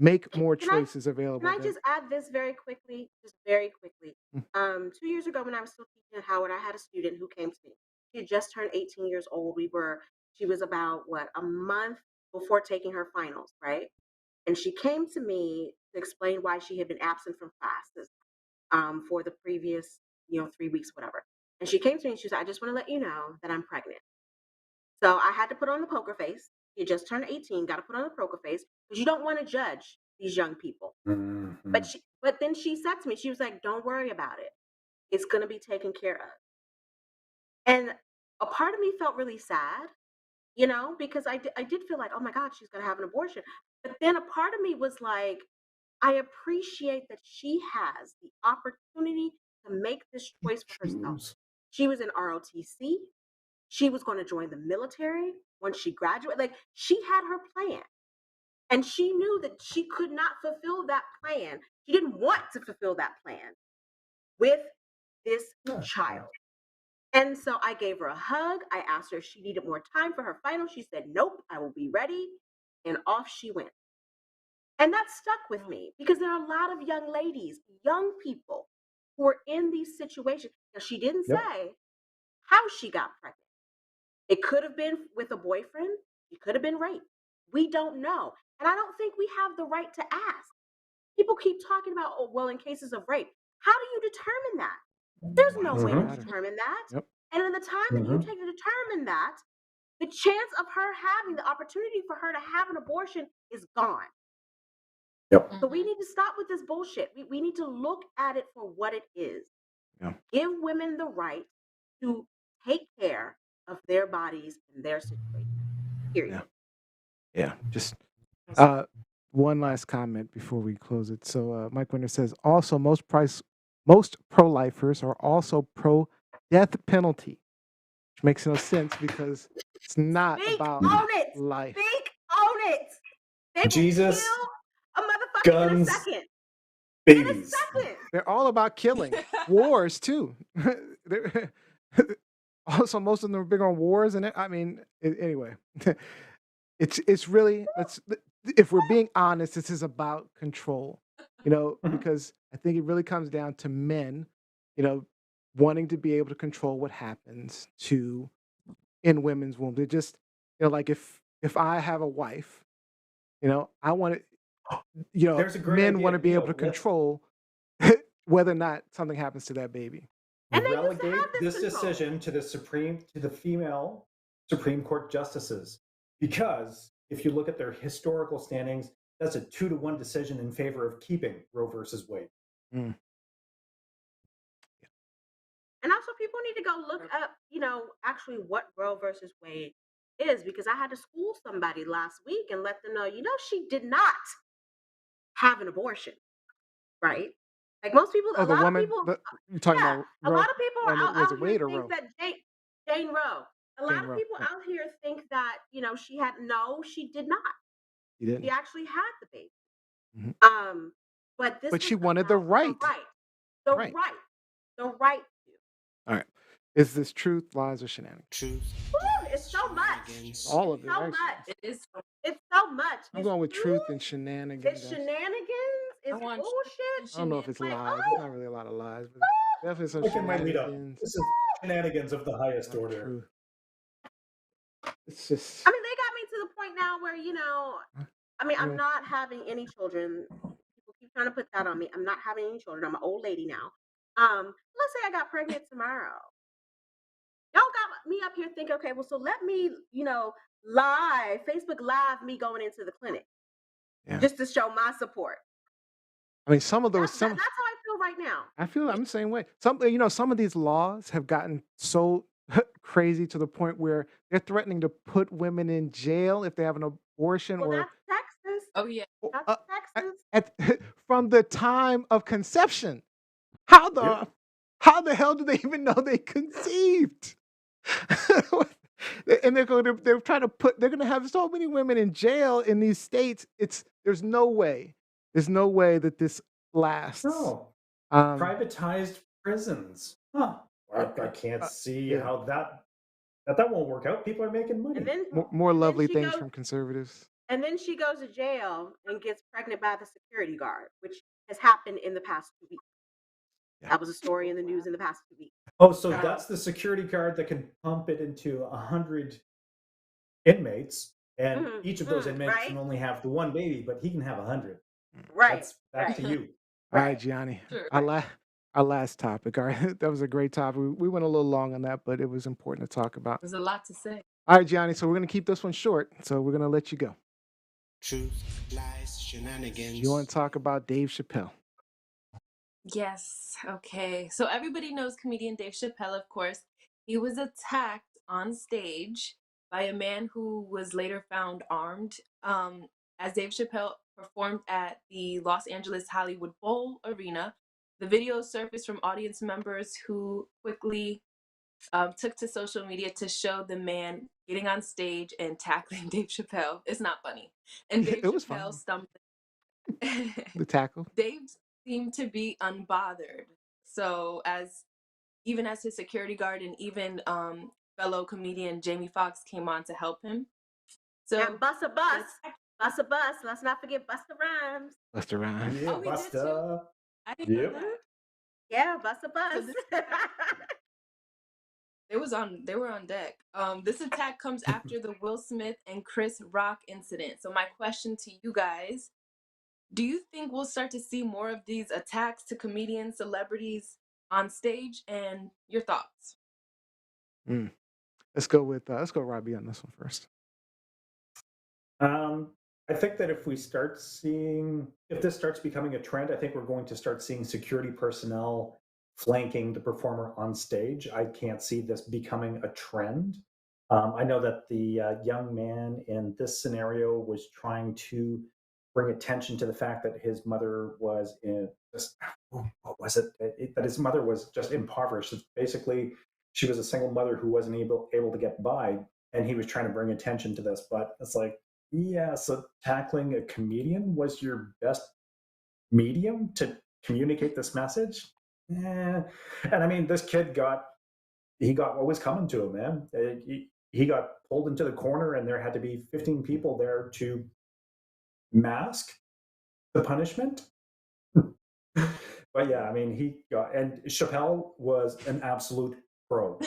make more Can I choices available. can I just add this very quickly? Just very quickly. Mm. 2 years ago when I was still teaching at Howard, I had a student who came to me. She had just turned 18 years old. She was about a month before taking her finals, right? And she came to me to explain why she had been absent from classes for the previous, 3 weeks, whatever. And she came to me and she said, I just want to let you know that I'm pregnant. So I had to put on the poker face. She just turned 18, got to put on the poker face because you don't want to judge these young people. But then she said to me, she was like, don't worry about it. It's going to be taken care of. And a part of me felt really sad, because I did feel like, oh my God, she's going to have an abortion. But then a part of me was like, I appreciate that she has the opportunity to make this choice for herself. She was in ROTC. She was going to join the military once she graduated. Like, she had her plan. And she knew that she could not fulfill that plan. She didn't want to fulfill that plan with this child. And so I gave her a hug. I asked her if she needed more time for her final. She said, nope, I will be ready. And off she went. And that stuck with me because there are a lot of young ladies, young people who are in these situations. Now, she didn't say how she got pregnant. It could have been with a boyfriend. It could have been rape. We don't know. And I don't think we have the right to ask. People keep talking about, oh, well, in cases of rape, how do you determine that? There's Why no does it way to matter? determine that. Yep. And in the time that you take to determine that, the chance of her having the opportunity for her to have an abortion is gone. Yep. So we need to stop with this bullshit. We need to look at it for what it is. Yeah. Give women the right to take care of their bodies and their situation. Period. Yeah. Just one last comment before we close it. So Mike Winter says also most pro-lifers are also pro-death penalty, which makes no sense because it's not Speak about on it. life. Speak on it. They will Jesus, kill a motherfucker in a guns, second. babies. They're all about killing. Wars too. Also, most of them are big on wars, and I mean, anyway, it's really if we're being honest, this is about control, because I think it really comes down to men, wanting to be able to control what happens in women's wombs. It just, like if I have a wife, I want to, There's a great men idea. want to be able Neil, to control whether or not something happens to that baby. And they used to relegate have this this control. decision to the female Supreme Court justices, because if you look at their historical standings, that's a 2-1 decision in favor of keeping Roe versus Wade. And also, people need to go look up, actually what Roe versus Wade is, because I had to school somebody last week and let them know, she did not have an abortion, right? Like most people, Oh, a the lot woman. of people, You're talking yeah, about a Roe. lot of people are out Was it here Wade or think Roe? that Jane Roe. A lot Jane of Roe, people yeah. out here think that she did not. You didn't. She actually had the baby. Mhm. But this But was she wanted the about right. the Right. right to. All right. Is this truth, lies, or shenanigans? Truth, Woo, lies, it's so much. shenanigans. All of It's it, so actually. much. It is. It's so much. I'm It's going with truth and It's shenanigans. shenanigans. I It's want bullshit. I don't know if it's Like, lies. It's not really a lot of lies, but definitely some Look at my lead up. shenanigans. This is shenanigans of the highest Not order. truth. It's just. I mean, they got me to the point now where, I'm not having any children. People keep trying to put that on me. I'm not having any children. I'm an old lady now. Let's say I got pregnant tomorrow. Y'all got me up here thinking, okay, well, so let me, Facebook Live me going into the clinic. Yeah. Just to show my support. I mean, some of those. That's how I feel right now. I'm the same way. Some of these laws have gotten so crazy to the point where they're threatening to put women in jail if they have an abortion Well, or that's Texas. Oh yeah. That's Texas. from the time of conception. How the hell do they even know they conceived? And they're trying to they're going to have so many women in jail in these states. There's no way that this lasts. No. Privatized prisons. Huh. I can't see yeah. how that won't work out. People are making money. And then more and then lovely she things goes- from conservatives. And then she goes to jail and gets pregnant by the security guard, which has happened in the past 2 weeks. Yeah. That was a story in the news in the past 2 weeks. Oh, so that's the security guard that can pump it into 100 inmates, and each of those inmates right. can only have the one baby, but he can have 100. Right. That's back to you. All right, Gianni. Sure. Our last topic. All right, that was a great topic. We went a little long on that, but it was important to talk about. There's a lot to say. All right, Gianni. So we're gonna keep this one short. So we're gonna let you go. Truth, lies, shenanigans. You want to talk about Dave Chappelle? Yes. Okay. So everybody knows comedian Dave Chappelle, of course. He was attacked on stage by a man who was later found armed. As Dave Chappelle performed at the Los Angeles Hollywood Bowl Arena, the video surfaced from audience members who quickly took to social media to show the man getting on stage and tackling Dave Chappelle. It's not funny. And Dave It was Chappelle funny. stumped. The tackle. Dave seemed to be unbothered. So even as his security guard and even fellow comedian Jamie Foxx came on to help him. So And Bust a Bus. Bust a Bus. Let's not forget Busta Rhymes. Busta Rhymes. Yeah, Oh, he did Busta. too? I didn't Yep. know that. Yeah, Bust a Bus. They were on deck. This attack comes after the Will Smith and Chris Rock incident. So my question to you guys, do you think we'll start to see more of these attacks to comedians, celebrities on stage? And your thoughts? Mm. Let's go Robbie on this one first. I think that if this starts becoming a trend, I think we're going to start seeing security personnel flanking the performer on stage. I can't see this becoming a trend. I know that the young man in this scenario was trying to bring attention to the fact that his mother was that his mother was just impoverished. Basically, she was a single mother who wasn't able to get by, and he was trying to bring attention to this. But it's like, yeah, so tackling a comedian was your best medium to communicate this message? And I mean, this kid got what was coming to him, man. He got pulled into the corner, and there had to be 15 people there to mask the punishment. But yeah, I mean, and Chappelle was an absolute pro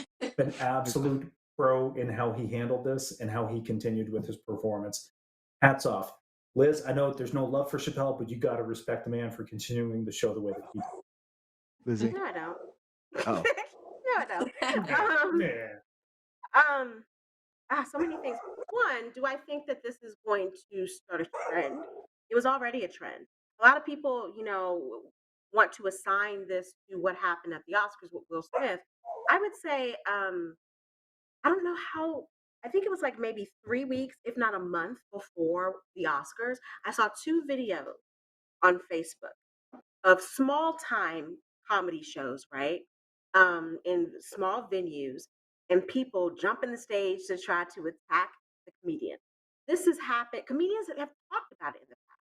in how he handled this and how he continued with his performance. Hats off. Liz, I know there's no love for Chappelle, but you got to respect the man for continuing the show the way that he did. Lizzie. No, I don't. Oh. No, I don't. Yeah. So many things. One, do I think that this is going to start a trend? It was already a trend. A lot of people, want to assign this to what happened at the Oscars with Will Smith. I would say, I don't know how. I think it was like maybe 3 weeks, if not a month before the Oscars. I saw 2 videos on Facebook of small time comedy shows, right? In small venues, and people jumping the stage to try to attack the comedian. This has happened. Comedians have talked about it in the past.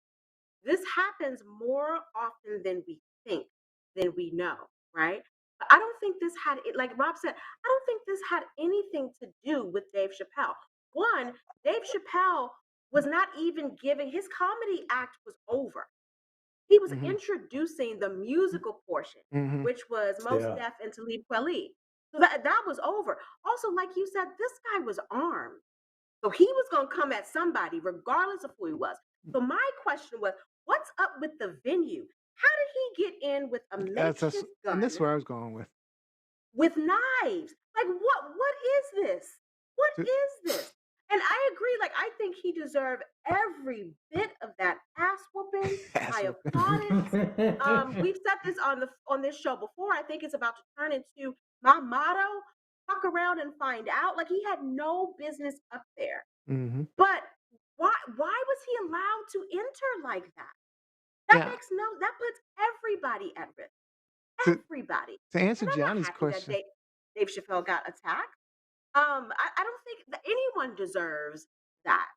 This happens more often than we think, than we know, right? But I don't think this had it, like Rob said, I don't think this had anything to do with Dave Chappelle. One, Dave Chappelle was not even giving his comedy act was over. He was Mhm. introducing the musical portion, Mhm. which was Mos Yeah. Def and Talib Kweli. So that was over. Also, like you said, this guy was armed. So he was going to come at somebody regardless of who he was. So my question was, what's up with the venue? How did he get in with a That's makeshift and this is gun where I was going with. with knives? Like what is this? What So- is this? And I agree, like I think he deserved every bit of that ass whooping. Ass I whooping. applaud it. We've said this on this show before. I think it's about to turn into my motto: fuck around and find out. Like he had no business up there. Mhm. But why was he allowed to enter like that? Yeah. That puts everybody at risk. To- Everybody. To answer And I'm not Gianni's happy question, that Dave Chappelle got attacked. I don't think that anyone deserves that.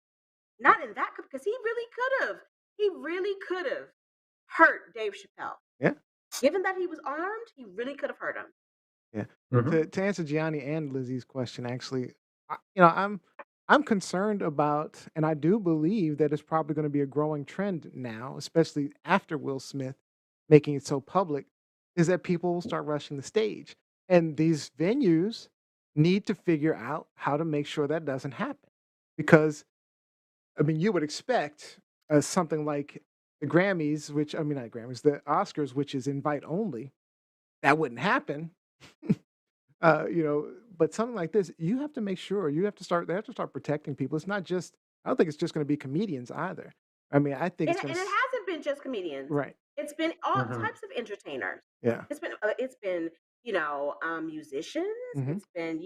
Not in that, because he really could have. He really could have hurt Dave Chappelle. Yeah. Given that he was armed, he really could have hurt him. Yeah. Mhm. To answer Gianni and Lizzie's question, actually, I'm concerned about, and I do believe that it's probably going to be a growing trend now, especially after Will Smith making it so public, is that people will start rushing the stage, and these venues need to figure out how to make sure that doesn't happen, because I mean, you would expect something like the Grammys, which I mean, not Grammys, the Oscars, which is invite only, that wouldn't happen. But something like this, you have to make sure they have to start protecting people. It's not just, I don't think it's just going to be comedians either. I mean, I think And, it's going and to, it hasn't been just comedians. right. It's been all Mhm. types of entertainers. Yeah. It's been musicians. Mhm. It's been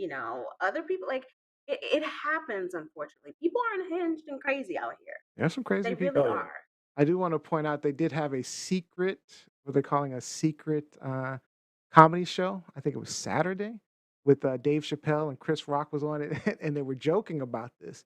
other people. Like it happens. Unfortunately, people are unhinged and crazy out here. There's some crazy They people. really Oh, yeah. are. I do want to point out they did have a secret, what they're calling a secret comedy show. I think it was Saturday with Dave Chappelle and Chris Rock was on it, and they were joking about this.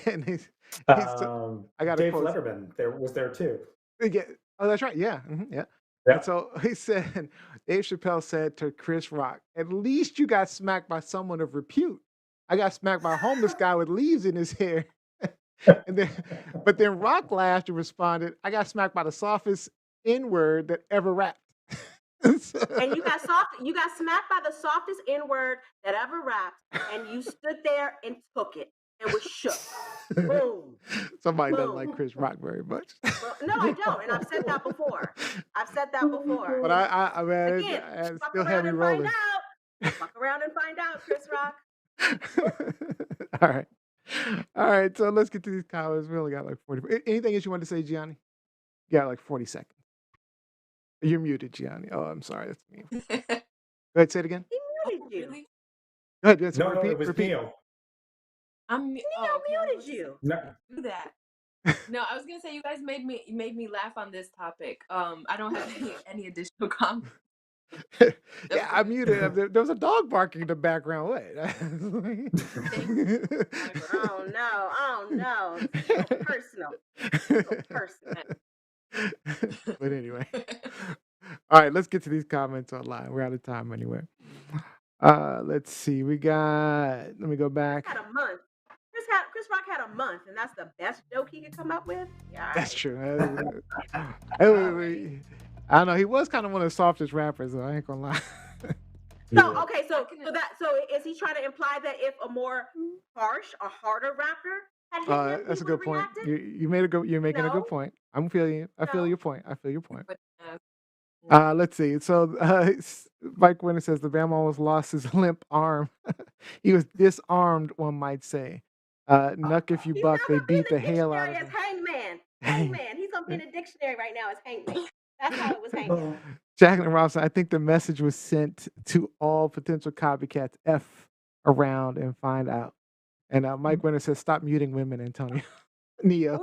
and I got a Dave quote. Letterman was there too. Yeah. Oh, that's right. Yeah. Yeah. Yeah. And so he said, Dave Chappelle said to Chris Rock, "At least you got smacked by someone of repute. I got smacked by a homeless guy with leaves in his hair." But then Rock laughed and responded, "I got smacked by the softest N word that ever rapped." And you got smacked by the softest N-word that ever rapped, and you stood there and took it and was shook. Boom. Somebody doesn't like Boom. Chris Rock very much. Well, no, I don't, and I've said that before. But I mean, Again, it fuck still had around me and find rolling. out. Fuck around and find out, Chris Rock. All right. All right. So let's get to these comments. We only got like 40. Anything else you want to say, Gianni? You got like 40 seconds. You're muted, Gianni. Oh, I'm sorry. That's me. Go ahead. Say it again. He muted you. Really? Go ahead. Yes, No, repeat. it was repeat. Neo. I'm Neo okay. I muted was about to say, you. No. do that. No, I was gonna say you guys made me laugh on this topic. I don't have any additional comments. Yeah, I muted. There was a dog barking in the background. What? Oh no. So personal. But anyway. All right, let's get to these comments online. We're out of time anyway. Let's see. Let me go back. Had a month. Chris Rock had a month, and that's the best joke he could come up with. Yeah, all That's right. true. I don't know. He was kind of one of the softest rappers, though. I ain't gonna lie. So okay, so is he trying to imply that if a more harsh or harder rapper had hit him, That's he a good would point. react? You're making a No. good point. I'm feeling you. I feel No. your point. I feel your point. But, Let's see. So Mike Winter says the Bama almost lost his limp arm. He was disarmed, one might say. Nuck if you He's buck, now they gonna be in beat the the hell out dictionary of as him. Hangman. Hangman. He's gonna be in the dictionary right now as Hangman. That's how it was Hangman. Jacqueline Robinson, I think the message was sent to all potential copycats. F around and find out. And Mike Winter says, stop muting women, Antonio. Neo.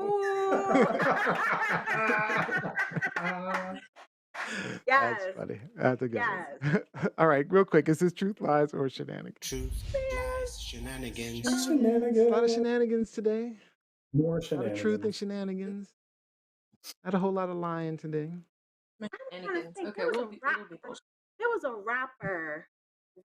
Yes. That's funny. That's a good Yes. one. All right, real quick. Is this truth, lies, or shenanigans? Truth, lies, shenanigans. A lot of shenanigans today. More A lot of truth and shenanigans. shenanigans. Not a whole lot of lying today. I'm trying to shenanigans. think. Okay, There was we'll a be bullshit. There was a rapper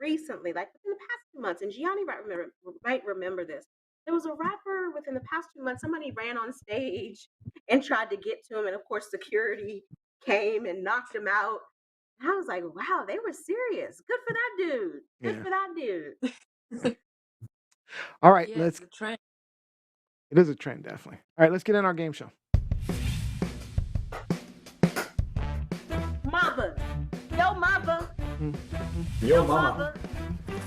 recently, like within the past 2 months, and Gianni might remember this. There was a rapper within the past 2 months. Somebody ran on stage and tried to get to him, and of course, security came and knocked him out. And I was like, wow, they were serious. Good for that dude. Good Yeah. for that dude. All right, Yeah, it's a trend. It is a trend, definitely. All right, let's get in our game show. Mama. Yo, mama. Yo, mama.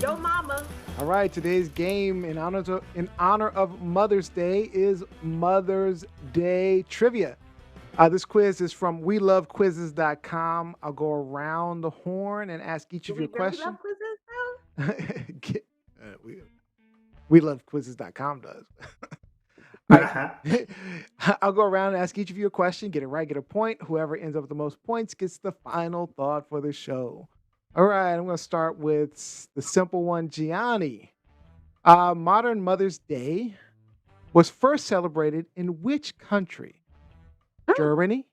Yo, mama. All right, today's game in honor of Mother's Day is Mother's Day Trivia. This quiz is from WeLoveQuizzes.com. I'll go around the horn and ask each Do of we you a really question. love quizzes, though? WeLoveQuizzes.com does. All right. I'll go around and ask each of you a question. Get it right, get a point. Whoever ends up with the most points gets the final thought for the show. All right, I'm going to start with the simple one, Gianni. Modern Mother's Day was first celebrated in which country? Germany,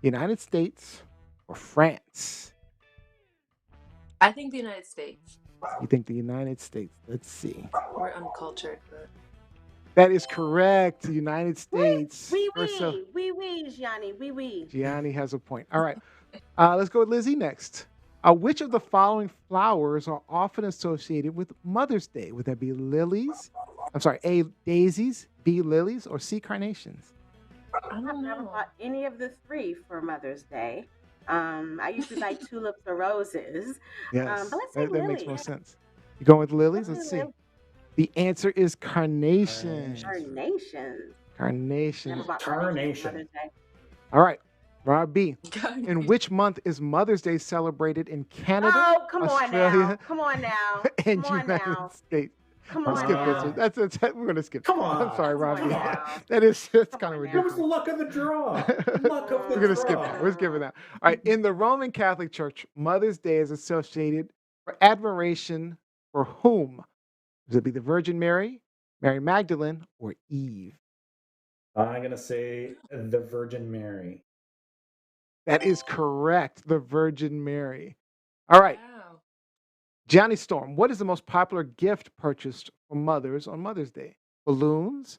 United States, or France? I think the United States. You think the United States? Let's see. We're uncultured, but That is correct. The United States. Oui, first Gianni. Oui. Gianni has a point. All right. Let's go with Lizzie next. Which of the following flowers are often associated with Mother's Day? Would that be lilies? I'm sorry, A, daisies, B, lilies, or C, carnations? I I've don't never know. bought any of the three for Mother's Day. I usually buy tulips or roses. Yes, But let's say that makes lily. more sense. You going with lilies? Let's Let's say see. The answer is carnations. Carnations. Carnations. Never bought Carnation. for Mother's Day. All right. Rob B. In which month is Mother's Day celebrated in Canada, Oh, come Australia, on now. Come on now. and Come on United now. States? Come We'll on skip this now. one. We're going to skip Come that one. I'm on. sorry, Come Rob on B. now. That's Come kind of on now. That was ridiculous. the luck of the draw. Luck of the We're gonna draw. skip that. We're skipping that. All right. In the Roman Catholic Church, Mother's Day is associated for admiration for whom? Would it be the Virgin Mary, Mary Magdalene, or Eve? I'm going to say the Virgin Mary. That is correct. The Virgin Mary. All right. Wow. Johnny Storm, what is the most popular gift purchased for mothers on Mother's Day? Balloons,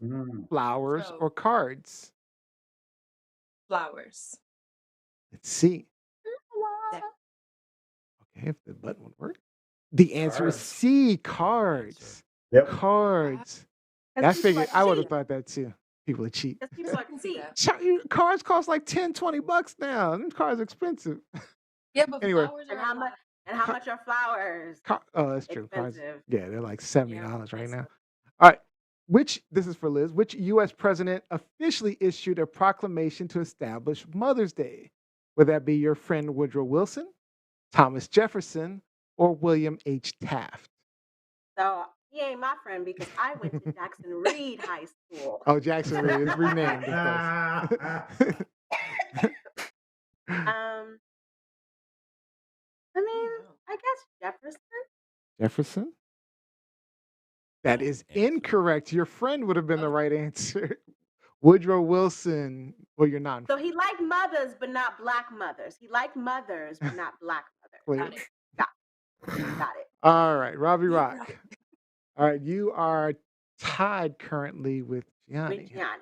flowers, So- or cards? Flowers. Let's see. Yeah. Okay, if the button would work. The answer is Cards. C, cards. Yep. Cards. I Because people figured are I would have cheap. thought that too. People are cheap. Because people I are can see cheap. that. Cards cost like $10-$20 now. Them cars are expensive. Yeah, but Anyway, flowers And are how a much? lot. And how Ca- much are flowers? oh, that's true. Cards, Expensive. yeah, they're like Yeah, $70 right now. expensive. All right. This is for Liz. Which U.S. president officially issued a proclamation to establish Mother's Day? Would that be your friend Woodrow Wilson, Thomas Jefferson, or William H. Taft? So he ain't my friend because I went to Jackson Reed High School. Oh, Jackson Reed is renamed, of course. I mean, I guess Jefferson. Jefferson? That is incorrect. Your friend would have been the right answer. Woodrow Wilson. Well, you're not. So he liked mothers, but not black mothers. He liked mothers, but not black mothers. Clearly. Got it. All right, Robbie Rock. All right, you are tied currently with Gianni. With Gianni.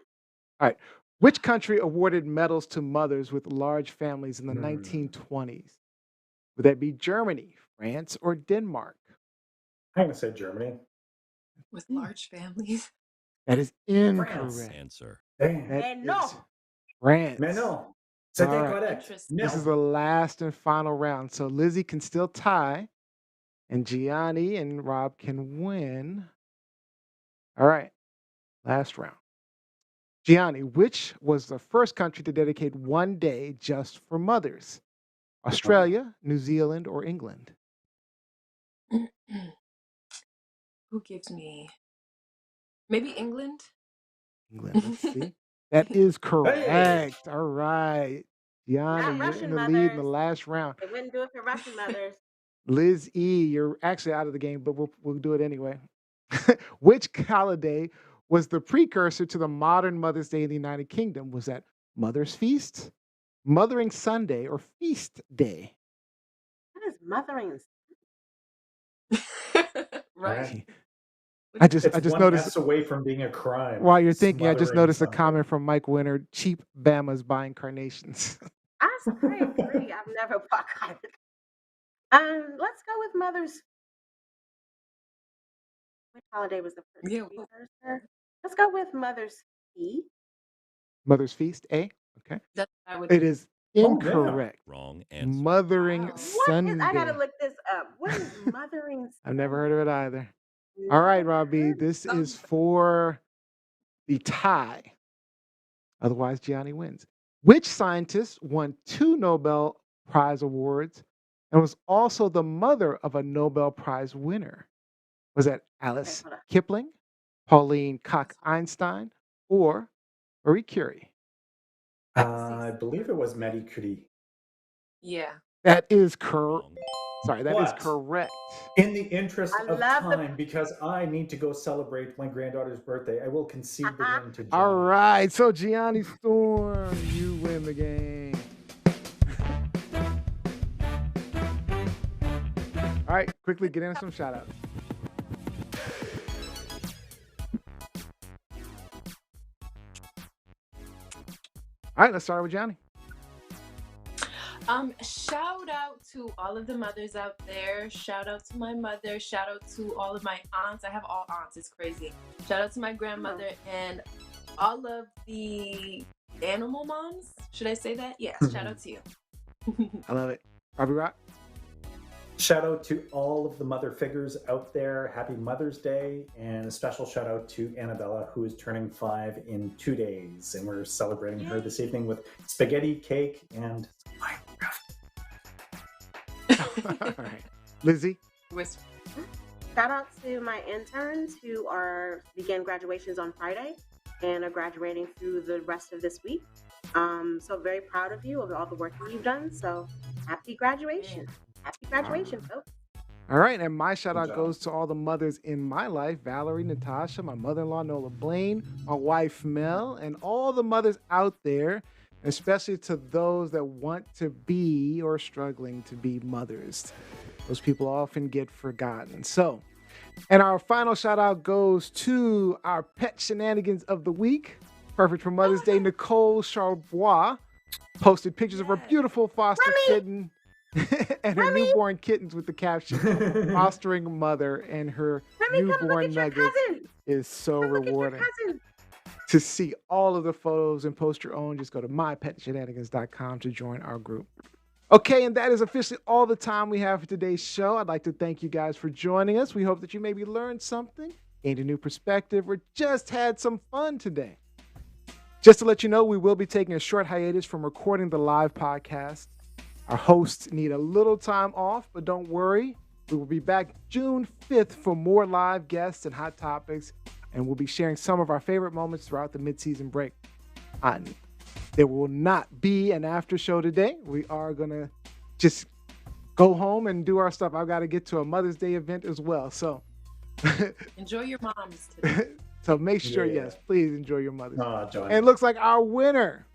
All right. Which country awarded medals to mothers with large families in the 1920s? Would that be Germany, France, or Denmark? I'm going to say Germany. With large families. That is incorrect. France. Answer. Dang. That And no. is France. Mais non. C'était All right. correct. Interesting. No. This is the last and final round. So Lizzie can still tie, and Gianni and Rob can win. All right. Last round. Gianni, which was the first country to dedicate one day just for mothers? Australia, New Zealand, or England? Who gives me? Maybe England. England. Let's see. That is correct. All right. Gianni, you're Russian in the lead in the mothers. last round. They wouldn't do it for Russian mothers. Liz E., you're actually out of the game, but we'll do it anyway. Which holiday was the precursor to the modern Mother's Day in the United Kingdom? Was that Mother's Feast, Mothering Sunday, or Feast Day? What is mothering? Right. I just It's one noticed S away from being a crime. while you're thinking, I just Smothering noticed a something. comment from Mike Winter, cheap Bama's buying carnations. I agree. I've never bought cotton. Let's go with Mother's. Which holiday was the first Yeah. precursor? Let's go with Mother's Feast. Mother's Feast, A? Okay. That's what I would. It is Oh, yeah. incorrect. Wrong answer. Mothering Wow. What Sunday. is? I gotta look this up. What is mothering? I've never heard of it either. All right, Robbie, this is for the tie. Otherwise, Gianni wins. Which scientist won 2 Nobel Prize awards and was also the mother of a Nobel Prize winner? Was that Alice hold on. Kipling, Pauline Koch-Einstein, or Marie Curie? I believe it was Marie Curie. Yeah. That is correct. Wrong. Sorry, that is What? correct. In the interest I of love the- time, because I need to go celebrate my granddaughter's birthday, I will concede the win to John. All right, so Gianni Storm, you win the game. All right, quickly get in some shout outs. All right, let's start with Johnny. Shout out to all of the mothers out there. Shout out to my mother. Shout out to all of my aunts. I have all aunts. It's crazy. Shout out to my grandmother and all of the animal moms. Should I say that? Yes. Shout out to you. I love it. Robbie Rock. Shout out to all of the mother figures out there. Happy Mother's Day. And a special shout out to Annabella, who is turning 5 in 2 days. And we're celebrating her this evening with spaghetti, cake, and Minecraft. All right. Lizzie. Whisper. Shout out to my interns who began graduations on Friday and are graduating through the rest of this week. So very proud of you, of all the work that you've done. So happy graduation. Happy graduation, folks. All right, and my shout out job. goes to all the mothers in my life: Valerie, Natasha, my mother-in-law Nola Blaine, my wife Mel, and all the mothers out there, especially to those that want to be or struggling to be mothers. Those people often get forgotten. So, and our final shout out goes to our pet shenanigans of the week. Perfect for Mother's Day, Nicole Charbois posted pictures of her beautiful foster kitten, and her Remy! newborn kittens with the caption, fostering mother and her Remy, come look newborn at your nuggets cousins. is so Come look at your rewarding. cousins. To see all of the photos and post your own, just go to mypetshenanigans.com to join our group. Okay, and that is officially all the time we have for today's show. I'd like to thank you guys for joining us. We hope that you maybe learned something, gained a new perspective, or just had some fun today. Just to let you know, we will be taking a short hiatus from recording the live podcast. Our hosts need a little time off, but don't worry. We will be back June 5th for more live guests and hot topics, and we'll be sharing some of our favorite moments throughout the mid-season break. There will not be an after show today. We are going to just go home and do our stuff. I've got to get to a Mother's Day event as well. So Enjoy your moms today. so make sure, Yeah. yes, please enjoy your Mother's Day. Oh, Joanne. And it looks like our winner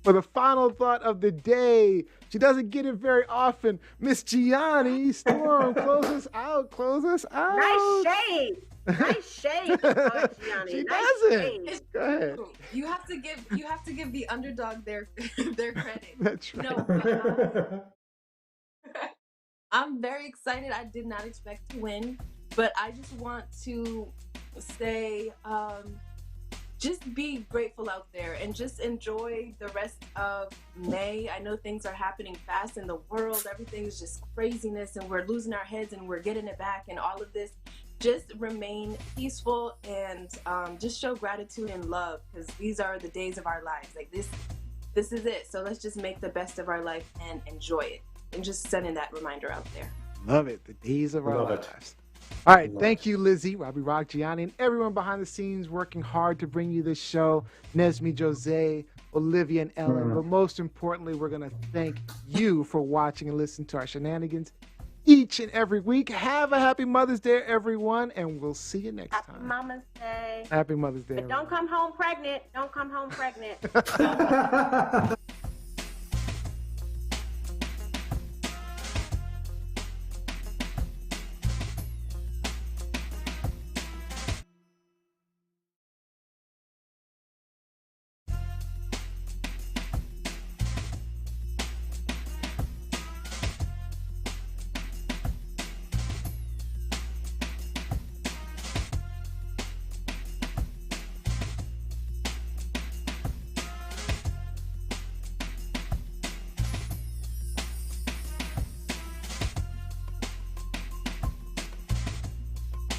for the final thought of the day, she doesn't get it very often, Miss Gianni Storm. Close us out. Close us out. Nice shade. Nice shade, Gianni. She Nice doesn't. shade. Go ahead. You have to give the underdog their credit. That's right. No, I'm very excited. I did not expect to win, but I just want to say, just be grateful out there and just enjoy the rest of May. I know things are happening fast in the world. Everything is just craziness and we're losing our heads and we're getting it back and all of this. Just remain peaceful and just show gratitude and love, because these are the days of our lives. Like this is it. So let's just make the best of our life and enjoy it. And just sending that reminder out there. Love it. The days of our Love it. lives. All right. Love Thank you, Lizzie, Robbie Rock, Gianni, and everyone behind the scenes working hard to bring you this show. Nesmi, Jose, Olivia, and Ellen. But most importantly, we're going to thank you for watching and listening to our shenanigans each and every week. Have a happy Mother's Day, everyone, and we'll see you next Happy time. Mama's Day. Happy Mother's Day. But don't everyone. come home pregnant. Don't come home pregnant.